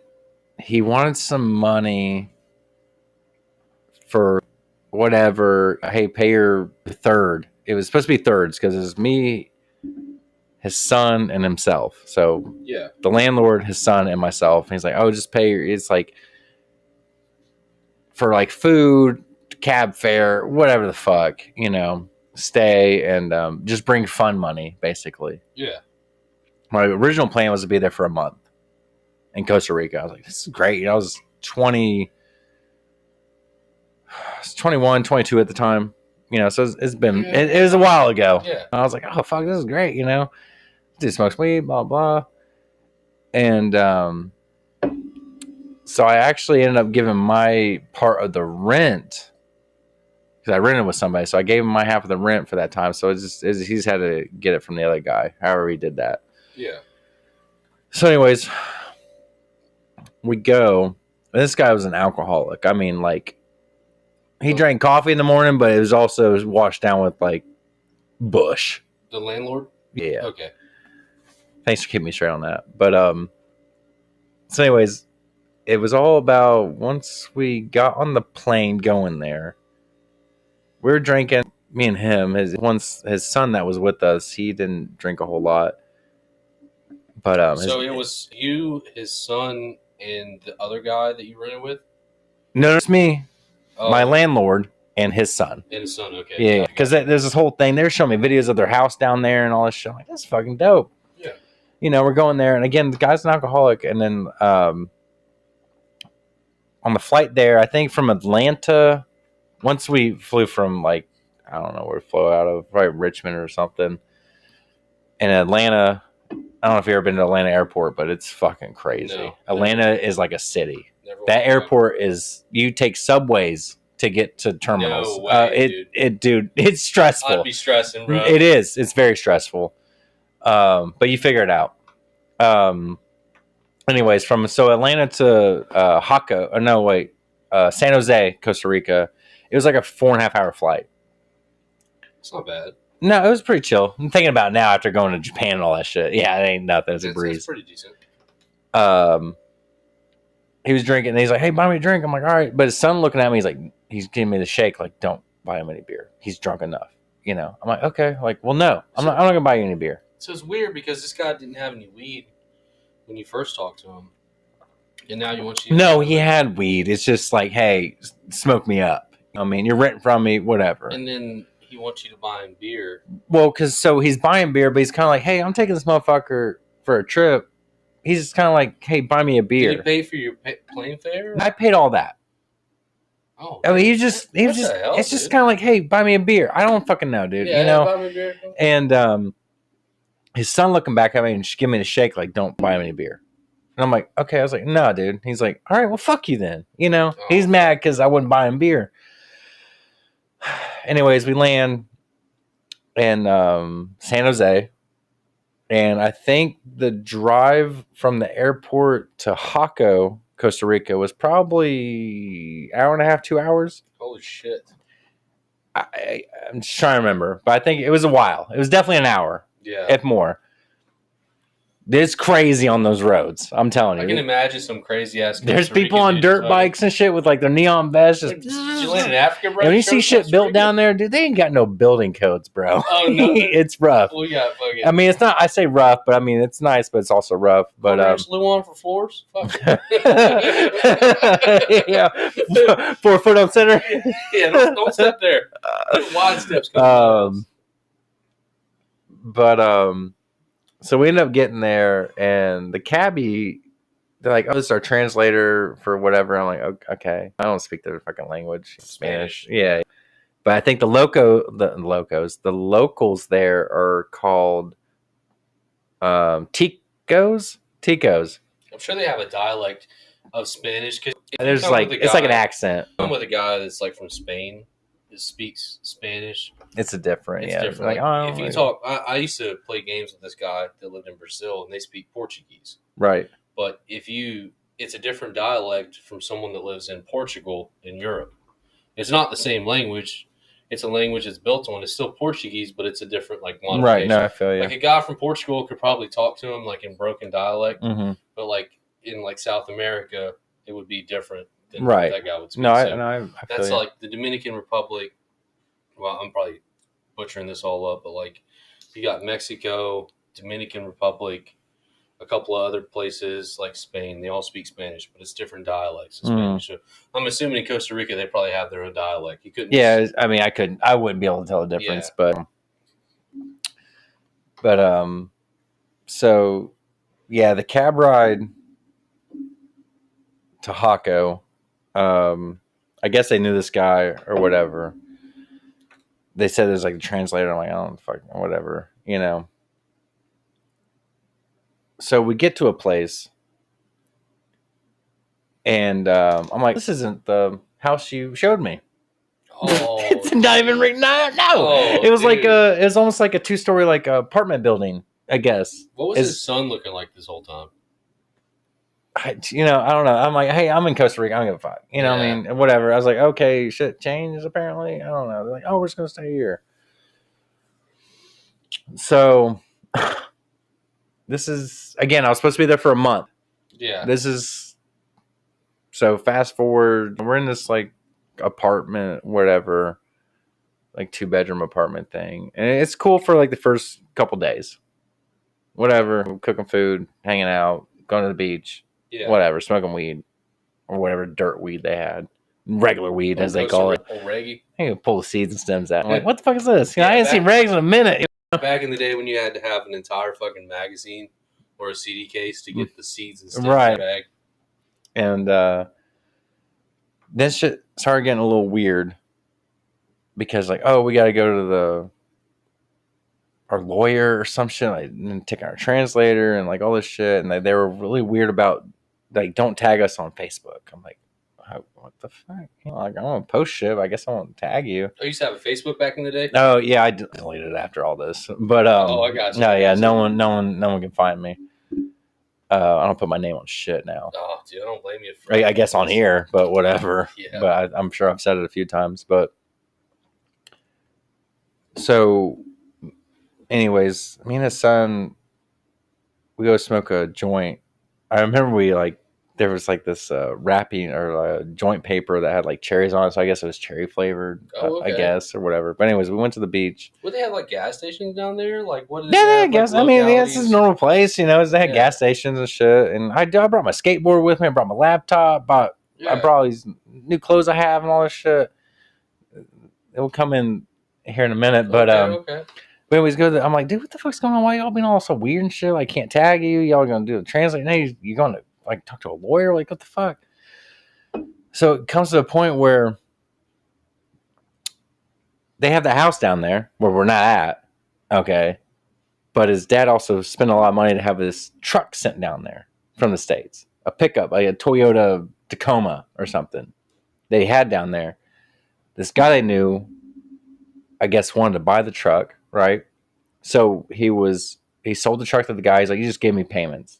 he wanted some money for whatever. Hey, pay your third. It was supposed to be thirds because it was me, his son, and himself. So yeah, the landlord, his son, and myself. And he's like, oh, just pay your. It's like for like food, cab fare, whatever the fuck, stay and just bring fun money, basically. Yeah. My original plan was to be there for a month in Costa Rica. I was like, this is great. I was 21, 22 at the time. So it's been, it was a while ago. Yeah. I was like, oh, fuck, this is great, Dude smokes weed, blah, blah. And so I actually ended up giving my part of the rent because I rented with somebody. So I gave him my half of the rent for that time. So he's had to get it from the other guy. However he did that. Yeah. So anyways, we go. This guy was an alcoholic. I mean, like, he drank coffee in the morning, but it was also washed down with, like, Bush. The landlord? Yeah. Okay. Thanks for keeping me straight on that. But, so anyways, it was all about once we got on the plane going there, we were drinking, me and him. His son that was with us, he didn't drink a whole lot. But so it was you, his son, and the other guy that you rented with? No, it's me, oh. my landlord, and his son. And his son, okay. Yeah, because there's this whole thing. They're showing me videos of their house down there and all this shit. I'm like, that's fucking dope. Yeah. We're going there, and again, the guy's an alcoholic. And then on the flight there, I think from Atlanta, once we flew from, like, I don't know where we flew out of, probably Richmond or something. And Atlanta, I don't know if you've ever been to Atlanta airport, but it's fucking crazy. No, Atlanta is like a city. That airport is, you take subways to get to terminals. No way, dude, it's stressful. I'd be stressing, bro. It is. It's very stressful. But you figure it out. Anyways, from Atlanta to San Jose, Costa Rica. It was like a 4.5 hour flight. It's not bad. No, it was pretty chill. I'm thinking about it now after going to Japan and all that shit. Yeah, it ain't nothing. It's a breeze. It's pretty decent. He was drinking and he's like, "Hey, buy me a drink." I'm like, "All right." But his son looking at me, he's giving me the shake, like, "Don't buy him any beer. He's drunk enough." I'm like, "Okay." Like, well, no, I'm not gonna buy you any beer. So it's weird because this guy didn't have any weed when you first talked to him, and now you want you. No, he had weed. It's just like, hey, smoke me up. I mean, you're renting from me, whatever. And then he wants you to buy him beer. Well, so he's buying beer, but he's kind of like, hey, I'm taking this motherfucker for a trip. He's just kind of like, hey, buy me a beer. Did he pay for your plane fare? I paid all that. Oh, I mean, it's just kind of like, hey, buy me a beer. I don't fucking know, dude. Yeah, buy me a beer. And his son looking back at me and give me the shake, like, don't buy him any beer. And I'm like, okay. I was like, no, dude. He's like, all right, well, fuck you then. He's mad because I wouldn't buy him beer. Anyways, we land in San Jose. And I think the drive from the airport to Jaco, Costa Rica, was probably hour and a half, 2 hours. Holy shit. I'm just trying to remember. But I think it was a while. It was definitely an hour. Yeah. If more. It's crazy on those roads. I'm telling you. I can imagine some crazy ass. There's people on dirt bikes and shit with like their neon vests. Did you land in Africa, bro? And when you see shit built down there, dude, they ain't got no building codes, bro. Oh no, it's rough. We got fucking. I mean, it's not. I say rough, but I mean it's nice, but it's also rough. But Luan for floors. Yeah, 4 foot on center. Yeah, don't step there. Wide steps. So we ended up getting there, and the cabbie, they're like, "Oh, this is our translator for whatever." I'm like, "Okay, I don't speak their fucking language, Spanish." Yeah, but I think the locals there are called Ticos. I'm sure they have a dialect of Spanish because there's like it's like an accent. I'm with a guy that's like from Spain that speaks Spanish. It's different. Different. Like, if you talk, I used to play games with this guy that lived in Brazil, and they speak Portuguese. Right. But it's a different dialect from someone that lives in Portugal in Europe. It's not the same language. It's a language that's built on. It's still Portuguese, but it's a different modification. Right. No, I feel you. Like a guy from Portugal could probably talk to him like in broken dialect, but like in like South America, it would be different than right. that guy would speak. No, I feel that's you. like the Dominican Republic. Well, I'm probably butchering this all up, but like you got Mexico, Dominican Republic, a couple of other places like Spain. They all speak Spanish, but it's different dialects of Spanish. So I'm assuming in Costa Rica they probably have their own dialect. You couldn't. Yeah, I mean, I wouldn't be able to tell the difference, but so yeah, the cab ride to Jaco, I guess they knew this guy or whatever. They said there's like a translator. I'm like, I don't fucking whatever, So we get to a place, and I'm like, this isn't the house you showed me. Oh, it's not even written. No, it was dude. it was almost like a 2-story like apartment building, I guess. What was his son looking like this whole time? I don't know. I'm like, hey, I'm in Costa Rica. I don't give a fuck. I mean, whatever. I was like, okay, shit changed apparently. I don't know. They're like, oh, we're just gonna stay here. So this is again. I was supposed to be there for a month. Yeah. So fast forward. We're in this like apartment, whatever, like 2-bedroom apartment thing, and it's cool for like the first couple days. Whatever, cooking food, hanging out, going to the beach. Yeah. Whatever, smoking weed or whatever dirt weed they had, regular weed as they call it. Reggae. I can pull the seeds and stems out. I'm like, what the fuck is this? I ain't seen regs in a minute. Back in the day when you had to have an entire fucking magazine or a CD case to get the seeds and stems right. in the bag. And then shit started getting a little weird because like, oh, we got to go to our lawyer or some shit, like, and take our translator and like all this shit, and they were really weird about like, don't tag us on Facebook. I'm like, what the fuck? Like, I want to post shit. But I guess I won't tag you. I used to have a Facebook back in the day. Oh yeah, I deleted it after all this. But Oh, I got you. no, I yeah, got no you. one can find me. I don't put my name on shit now. Oh, dude, I don't blame you. I guess on here, but whatever. Yeah. But I'm sure I've said it a few times. But so, anyways, me and his son, we go smoke a joint. I remember there was like this wrapping or joint paper that had like cherries on it. So I guess it was cherry flavored, Oh, okay. I guess, or whatever. But anyways, we went to the beach. Would they have like gas stations down there? Like what? Yeah, I guess. Like, I mean, yeah, it's a normal place, you know. They had gas stations and shit. And I brought my skateboard with me. I brought my laptop. I brought all these new clothes I have and all this shit. It will come in here in a minute, but okay. we always go there. I'm like, dude, what the fuck's going on? Why y'all being all so weird and shit? Like, can't tag you. Y'all gonna do a translate? Now you're going to like talk to a lawyer? Like, what the fuck? So it comes to a point where they have the house down there where we're not at. Okay. But his dad also spent a lot of money to have this truck sent down there from the States. A pickup, like a Toyota Tacoma or something they had down there. This guy they knew, I guess, wanted to buy the truck, right? So he sold the truck to the guy. He's like, you just gave me payments.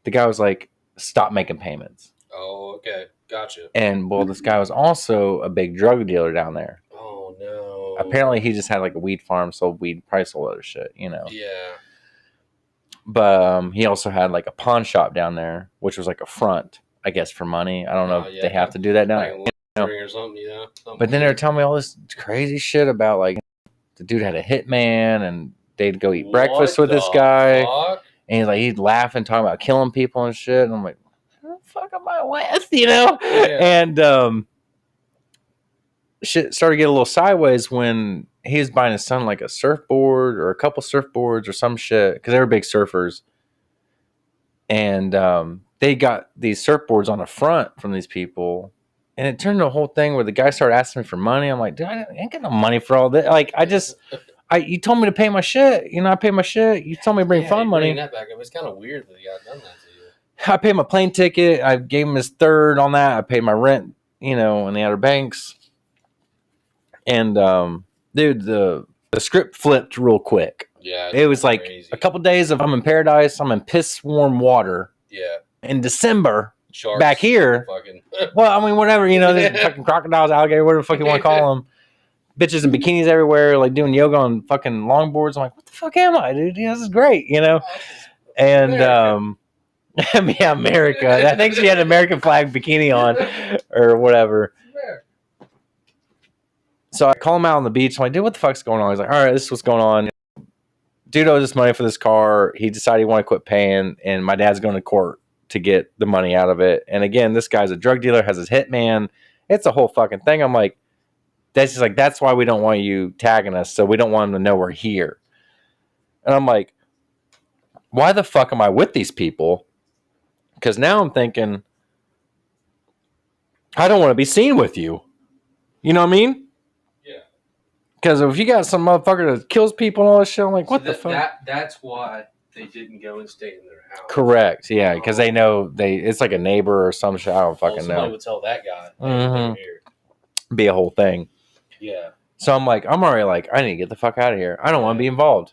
The guy was like, stop making payments. Oh, okay. Gotcha. And well, this guy was also a big drug dealer down there. Oh no. Apparently he just had like a weed farm, sold weed, probably sold other shit, you know. Yeah. But he also had like a pawn shop down there, which was like a front, I guess, for money. I don't know if they have to do that now. Like or something, you know? But then they were telling me all this crazy shit about like the dude had a hitman and they'd go eat breakfast with this guy. Fuck? And he'd laugh and talk about killing people and shit. And I'm like, what the fuck am I with? You know? Yeah. And shit started to get a little sideways when he was buying his son like a surfboard or a couple surfboards or some shit because they were big surfers. And they got these surfboards on the front from these people. And it turned into a whole thing where the guy started asking me for money. I'm like, dude, I ain't got no money for all this. Like, you told me to pay my shit. You know, I paid my shit. You told me to bring fund money. That back up. It's kind of weird that he got done that to you. I paid my plane ticket. I gave him his third on that. I paid my rent, you know, in the Outer Banks. And, dude, the script flipped real quick. Yeah. It was like crazy. A couple days of I'm in paradise. I'm in piss warm water. Yeah. In December. Sharks, back here. Fucking. Well, I mean, whatever, you know, there's fucking crocodiles, alligators, whatever the fuck you want to call them. Bitches in bikinis everywhere, like doing yoga on fucking longboards. I'm like, what the fuck am I, dude? Yeah, this is great, you know? And, yeah, America. I think she had an American flag bikini on or whatever. So I call him out on the beach. I'm like, dude, what the fuck's going on? He's like, all right, this is what's going on. Dude owes us money for this car. He decided he wanted to quit paying, and my dad's going to court to get the money out of it. And again, this guy's a drug dealer, has his hitman. It's a whole fucking thing. I'm like, that's why we don't want you tagging us. So we don't want them to know we're here. And I'm like, why the fuck am I with these people? Because now I'm thinking, I don't want to be seen with you. You know what I mean? Yeah. Because if you got some motherfucker that kills people and all this shit, I'm like, what the fuck? That's why they didn't go and stay in their house. Correct. Yeah, because they know it's like a neighbor or some shit. I don't fucking know. Somebody would tell that guy. Mm-hmm. Here. Be a whole thing. Yeah. So I'm like, I'm already like, I need to get the fuck out of here. I don't want to be involved.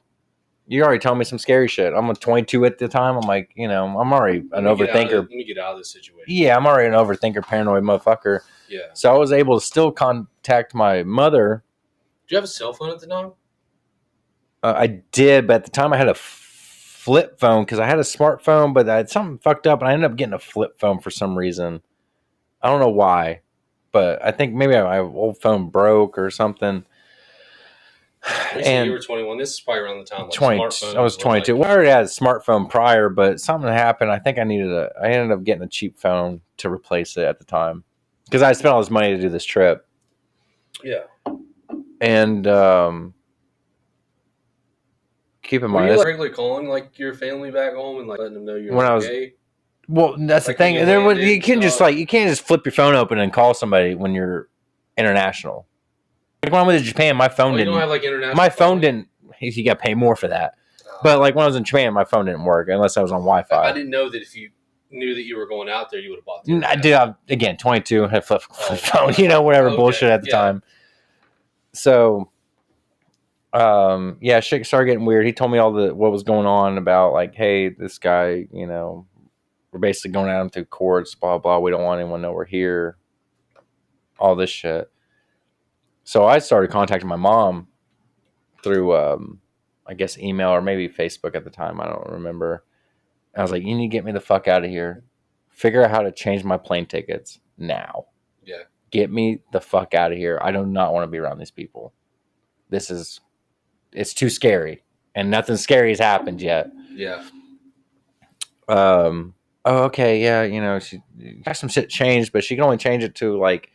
You're already telling me some scary shit. I'm 22 at the time. I'm like, you know, I'm already an overthinker. Let me get out of this situation. Yeah, I'm already an overthinker, paranoid motherfucker. Yeah. So I was able to still contact my mother. Do you have a cell phone at the time? I did, but at the time I had a flip phone because I had a smartphone, but I had something fucked up, and I ended up getting a flip phone for some reason. I don't know why, but I think maybe my old phone broke or something. And you were 21. This is probably around the time. Like 20. I was 22. Well, I already had a smartphone prior, but something happened. I think I ended up getting a cheap phone to replace it at the time because I spent all this money to do this trip. Yeah. And keep in mind, were you regularly calling like your family back home and like letting them know you're okay? Well, that's like the thing. You can't just flip your phone open and call somebody when you're international. Like when I was in Japan, my phone didn't. You don't have like international. My phone didn't. You got to pay more for that. But like when I was in Japan, my phone didn't work unless I was on Wi-Fi. I didn't know that if you knew that you were going out there, you would have bought the I did. Again, 22, had flip phone, whatever bullshit at the time. So, shit started getting weird. He told me what was going on about, like, hey, this guy, we're basically going at him through courts, blah, blah. We don't want anyone to know we're here. All this shit. So I started contacting my mom through, I guess, email or maybe Facebook at the time. I don't remember. I was like, you need to get me the fuck out of here. Figure out how to change my plane tickets now. Yeah. Get me the fuck out of here. I do not want to be around these people. It's too scary. And nothing scary has happened yet. Yeah. Oh, okay, yeah, she got some shit changed, but she can only change it to like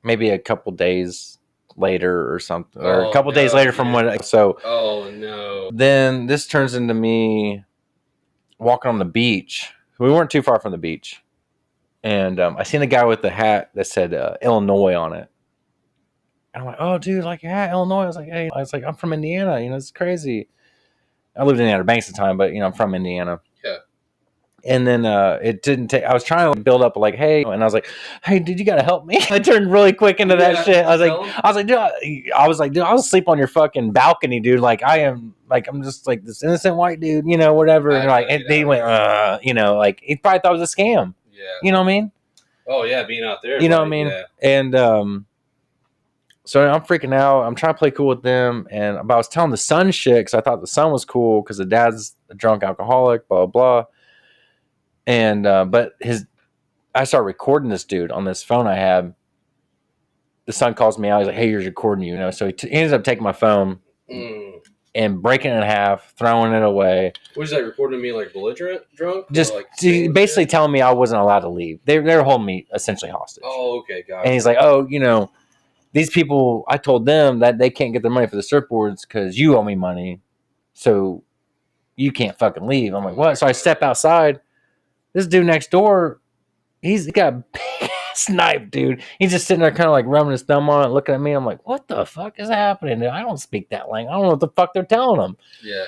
maybe a couple days later or something, or a couple days later from when. So, oh no. Then this turns into me walking on the beach. We weren't too far from the beach, and I seen a guy with a hat that said Illinois on it. And I'm like, oh, dude, like your hat, Illinois. I was like, I'm from Indiana. It's crazy. I lived in Outer Banks at the time, but I'm from Indiana. Yeah. And then it didn't take. I was trying to build up like, hey, and I was like, hey, dude, you gotta help me. I turned really quick into that shit. I was like, dude, I was asleep on your fucking balcony, dude. Like I'm just like this innocent white dude, whatever. And they went, like he probably thought it was a scam. Yeah. You know what I mean? Oh yeah, being out there. You know what I mean? Yeah. And so I'm freaking out. I'm trying to play cool with them, but I was telling the son shit because I thought the son was cool because the dad's a drunk alcoholic, blah blah. And but I started recording this dude on this phone I had. The son calls me out. He's like, "Hey, he's recording you." So he ends up taking my phone and breaking it in half, throwing it away. Was that recording me like belligerent, drunk? Just like basically telling me I wasn't allowed to leave. They were holding me essentially hostage. Oh, okay, got it. And he's like, "Oh, these people. I told them that they can't get their money for the surfboards because you owe me money, so you can't fucking leave." I'm like, "What?" So I step outside. This dude next door, he's got a big ass knife, dude. He's just sitting there kind of like rubbing his thumb on it, looking at me. I'm like, what the fuck is happening? I don't speak that language. I don't know what the fuck they're telling him. Yeah.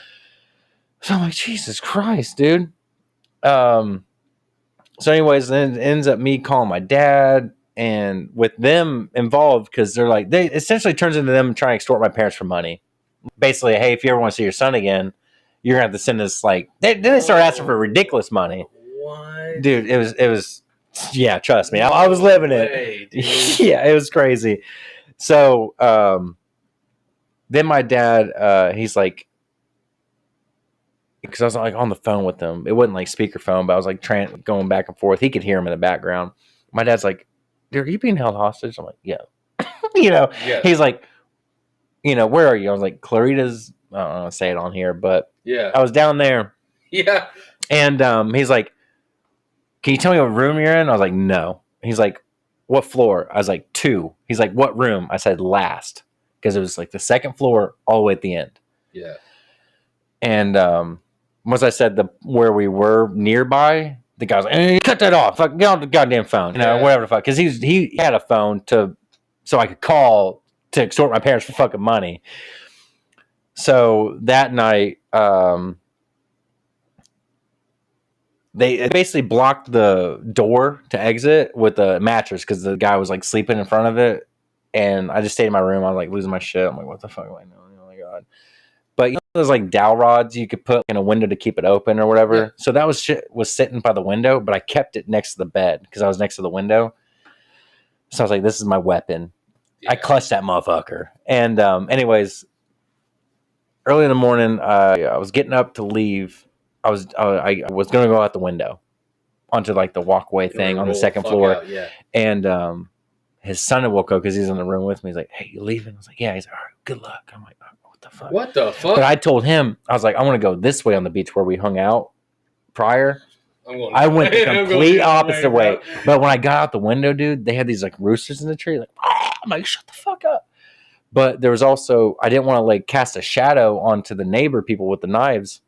So I'm like, Jesus Christ, dude. So anyways, then it ends up me calling my dad and with them involved because they essentially turns into them trying to extort my parents for money. Basically, hey, if you ever want to see your son again, you're gonna have to send us then they start asking for ridiculous money. What? Dude, it was yeah, trust me. I was living it. Yeah, it was crazy. So then my dad, he's like, because I was like on the phone with him. It wasn't like speakerphone, but I was like going back and forth. He could hear him in the background. My dad's like, dude, are you being held hostage? I'm like, yeah. Yeah. He's like, where are you? I was like, Clarita's, I don't know, say it on here, but yeah, I was down there. Yeah. And he's like, can you tell me what room you're in? I was like, no. He's like, what floor? I was like, 2. He's like, what room? I said, last. Because it was like the second floor all the way at the end. Yeah. And once I said where we were nearby, the guy was like, hey, cut that off. Fuck, get on the goddamn phone. Whatever the fuck. Because he had a phone so I could call to extort my parents for fucking money. So that night, they basically blocked the door to exit with a mattress because the guy was like sleeping in front of it. And I just stayed in my room. I was like losing my shit. I'm like, what the fuck do I know? Oh my God. But those like dowel rods you could put in a window to keep it open or whatever. Yeah. So that was sitting by the window, but I kept it next to the bed because I was next to the window. So I was like, this is my weapon. Yeah. I clutched that motherfucker. And anyways, early in the morning, I was getting up to leave. I was going to go out the window onto like the walkway thing on the second floor. Out, yeah. And his son had woke up because he's in the room with me. He's like, hey, you leaving? I was like, yeah. He's like, all right, good luck. I'm like, oh, what the fuck? What the fuck? But I told him, I was like, I want to go this way on the beach where we hung out prior. I went the complete opposite way. But when I got out the window, dude, they had these like roosters in the tree. Like, I'm like, shut the fuck up. But there was also, I didn't want to like cast a shadow onto the neighbor people with the knives.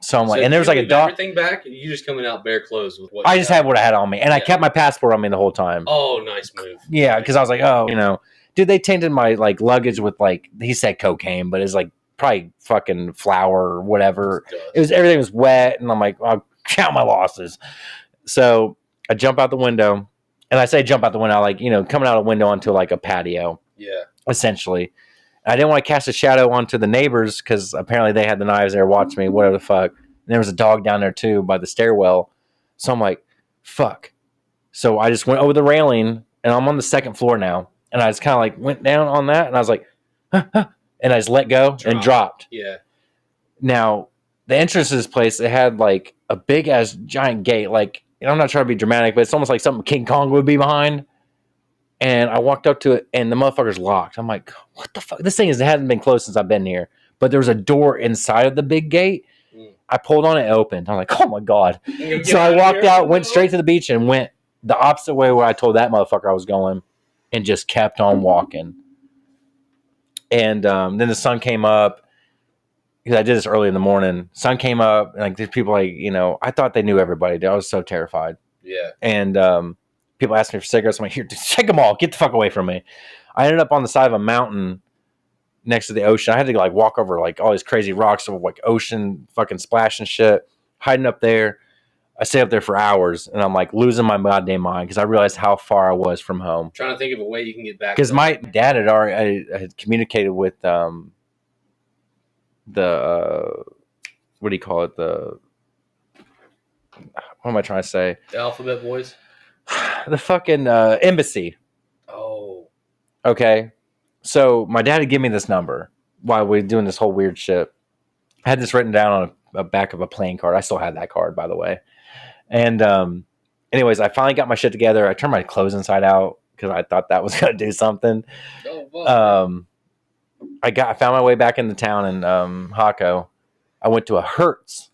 So I'm like, and there was like a dog. Everything back, and you just coming out bare clothes with what? I just had what I had on me, and I kept my passport on me the whole time. Oh, nice move. Yeah, because I was like, oh, dude, they tainted my like luggage with like he said cocaine, but it's like probably fucking flour or whatever. Everything was wet, and I'm like, count my losses. So I jump out the window, and I say jump out the window, like, coming out a window onto like a patio, Yeah. essentially. I didn't want to cast a shadow onto the neighbors because apparently they had the knives there watching me, whatever the fuck. And there was a dog down there too by the stairwell. So I'm like, fuck. So I just went over the railing, and I'm on the second floor now. And I just kind of like went down on that, and I was like, huh, huh, and I just let go and dropped. Yeah. Now, the entrance to this place, it had like a big ass giant gate. Like, I'm not trying to be dramatic, but it's almost like something King Kong would be behind. And I walked up to it, and the motherfucker's locked. I'm like, what the fuck? This thing hasn't been closed since I've been here. But there was a door inside of the big gate. I pulled on it, it opened. I'm like, oh my God. So I walked out, went straight to the beach, and went the opposite way where I told that motherfucker I was going, and just kept on walking. And then the sun came up, because I did this early in the morning. Sun came up, and like there's people like, I thought they knew everybody. I was so terrified. Yeah. And people asked me for cigarettes. I'm like, here, take them all. Get the fuck away from me. I ended up on the side of a mountain next to the ocean. I had to like walk over like all these crazy rocks of like ocean fucking splash and shit, hiding up there. I stayed up there for hours, and I'm like losing my goddamn mind because I realized how far I was from home. Trying to think of a way you can get back. Because my dad had already had communicated with the what do you call it? What am I trying to say? The Alphabet Boys. The fucking embassy. Oh. Okay. So my dad had given me this number while we were doing this whole weird shit. I had this written down on a back of a playing card. I still had that card, by the way. And anyways, I finally got my shit together. I turned my clothes inside out because I thought that was going to do something. Oh, wow. I found my way back into town in Hako. I went to a Hertz.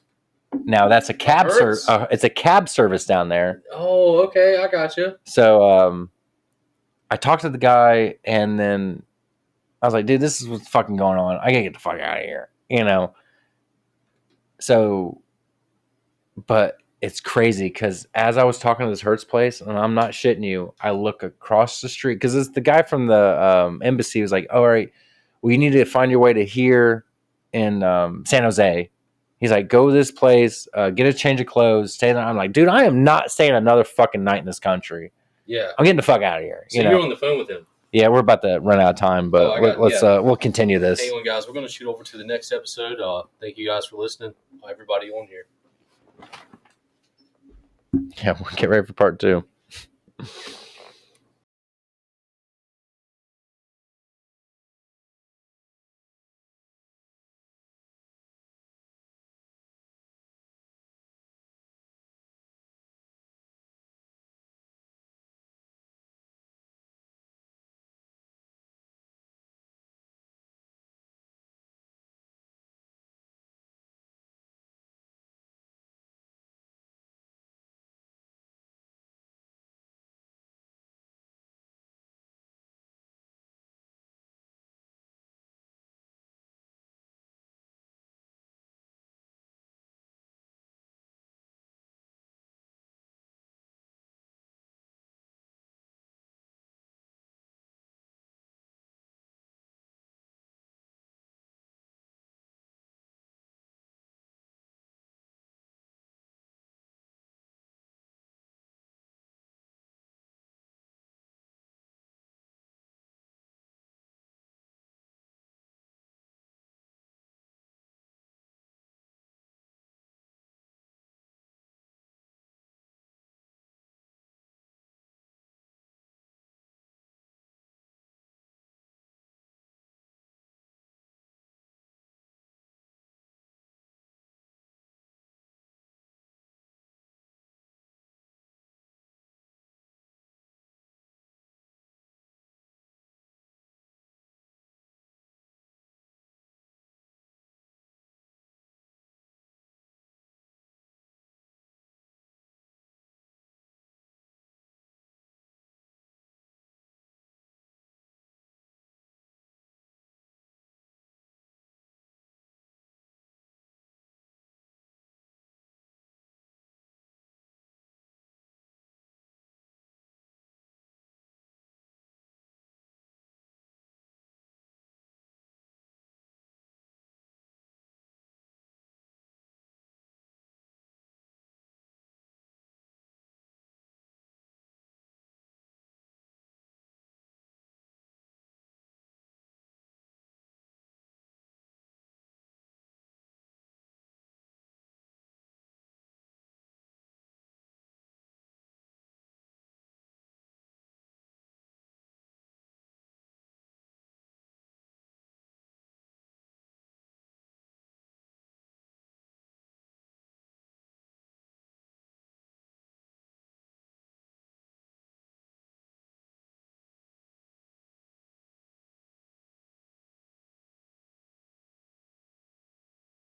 Now that's a cab service. It's a cab service down there. Oh, okay, I got you. So I talked to the guy, and then I was like, "Dude, this is what's fucking going on. I gotta get the fuck out of here," So, but it's crazy because as I was talking to this Hertz place, and I'm not shitting you, I look across the street because it's the guy from the embassy was like, "All right, well, you need to find your way to here in San Jose." He's like, go to this place, get a change of clothes, stay there. I'm like, dude, I am not staying another fucking night in this country. Yeah. I'm getting the fuck out of here. So you're on the phone with him. Yeah, we're about to run out of time, but we'll continue this. Hang on, guys. We're going to shoot over to the next episode. Thank you guys for listening. Everybody on here. Yeah, we'll get ready for part 2.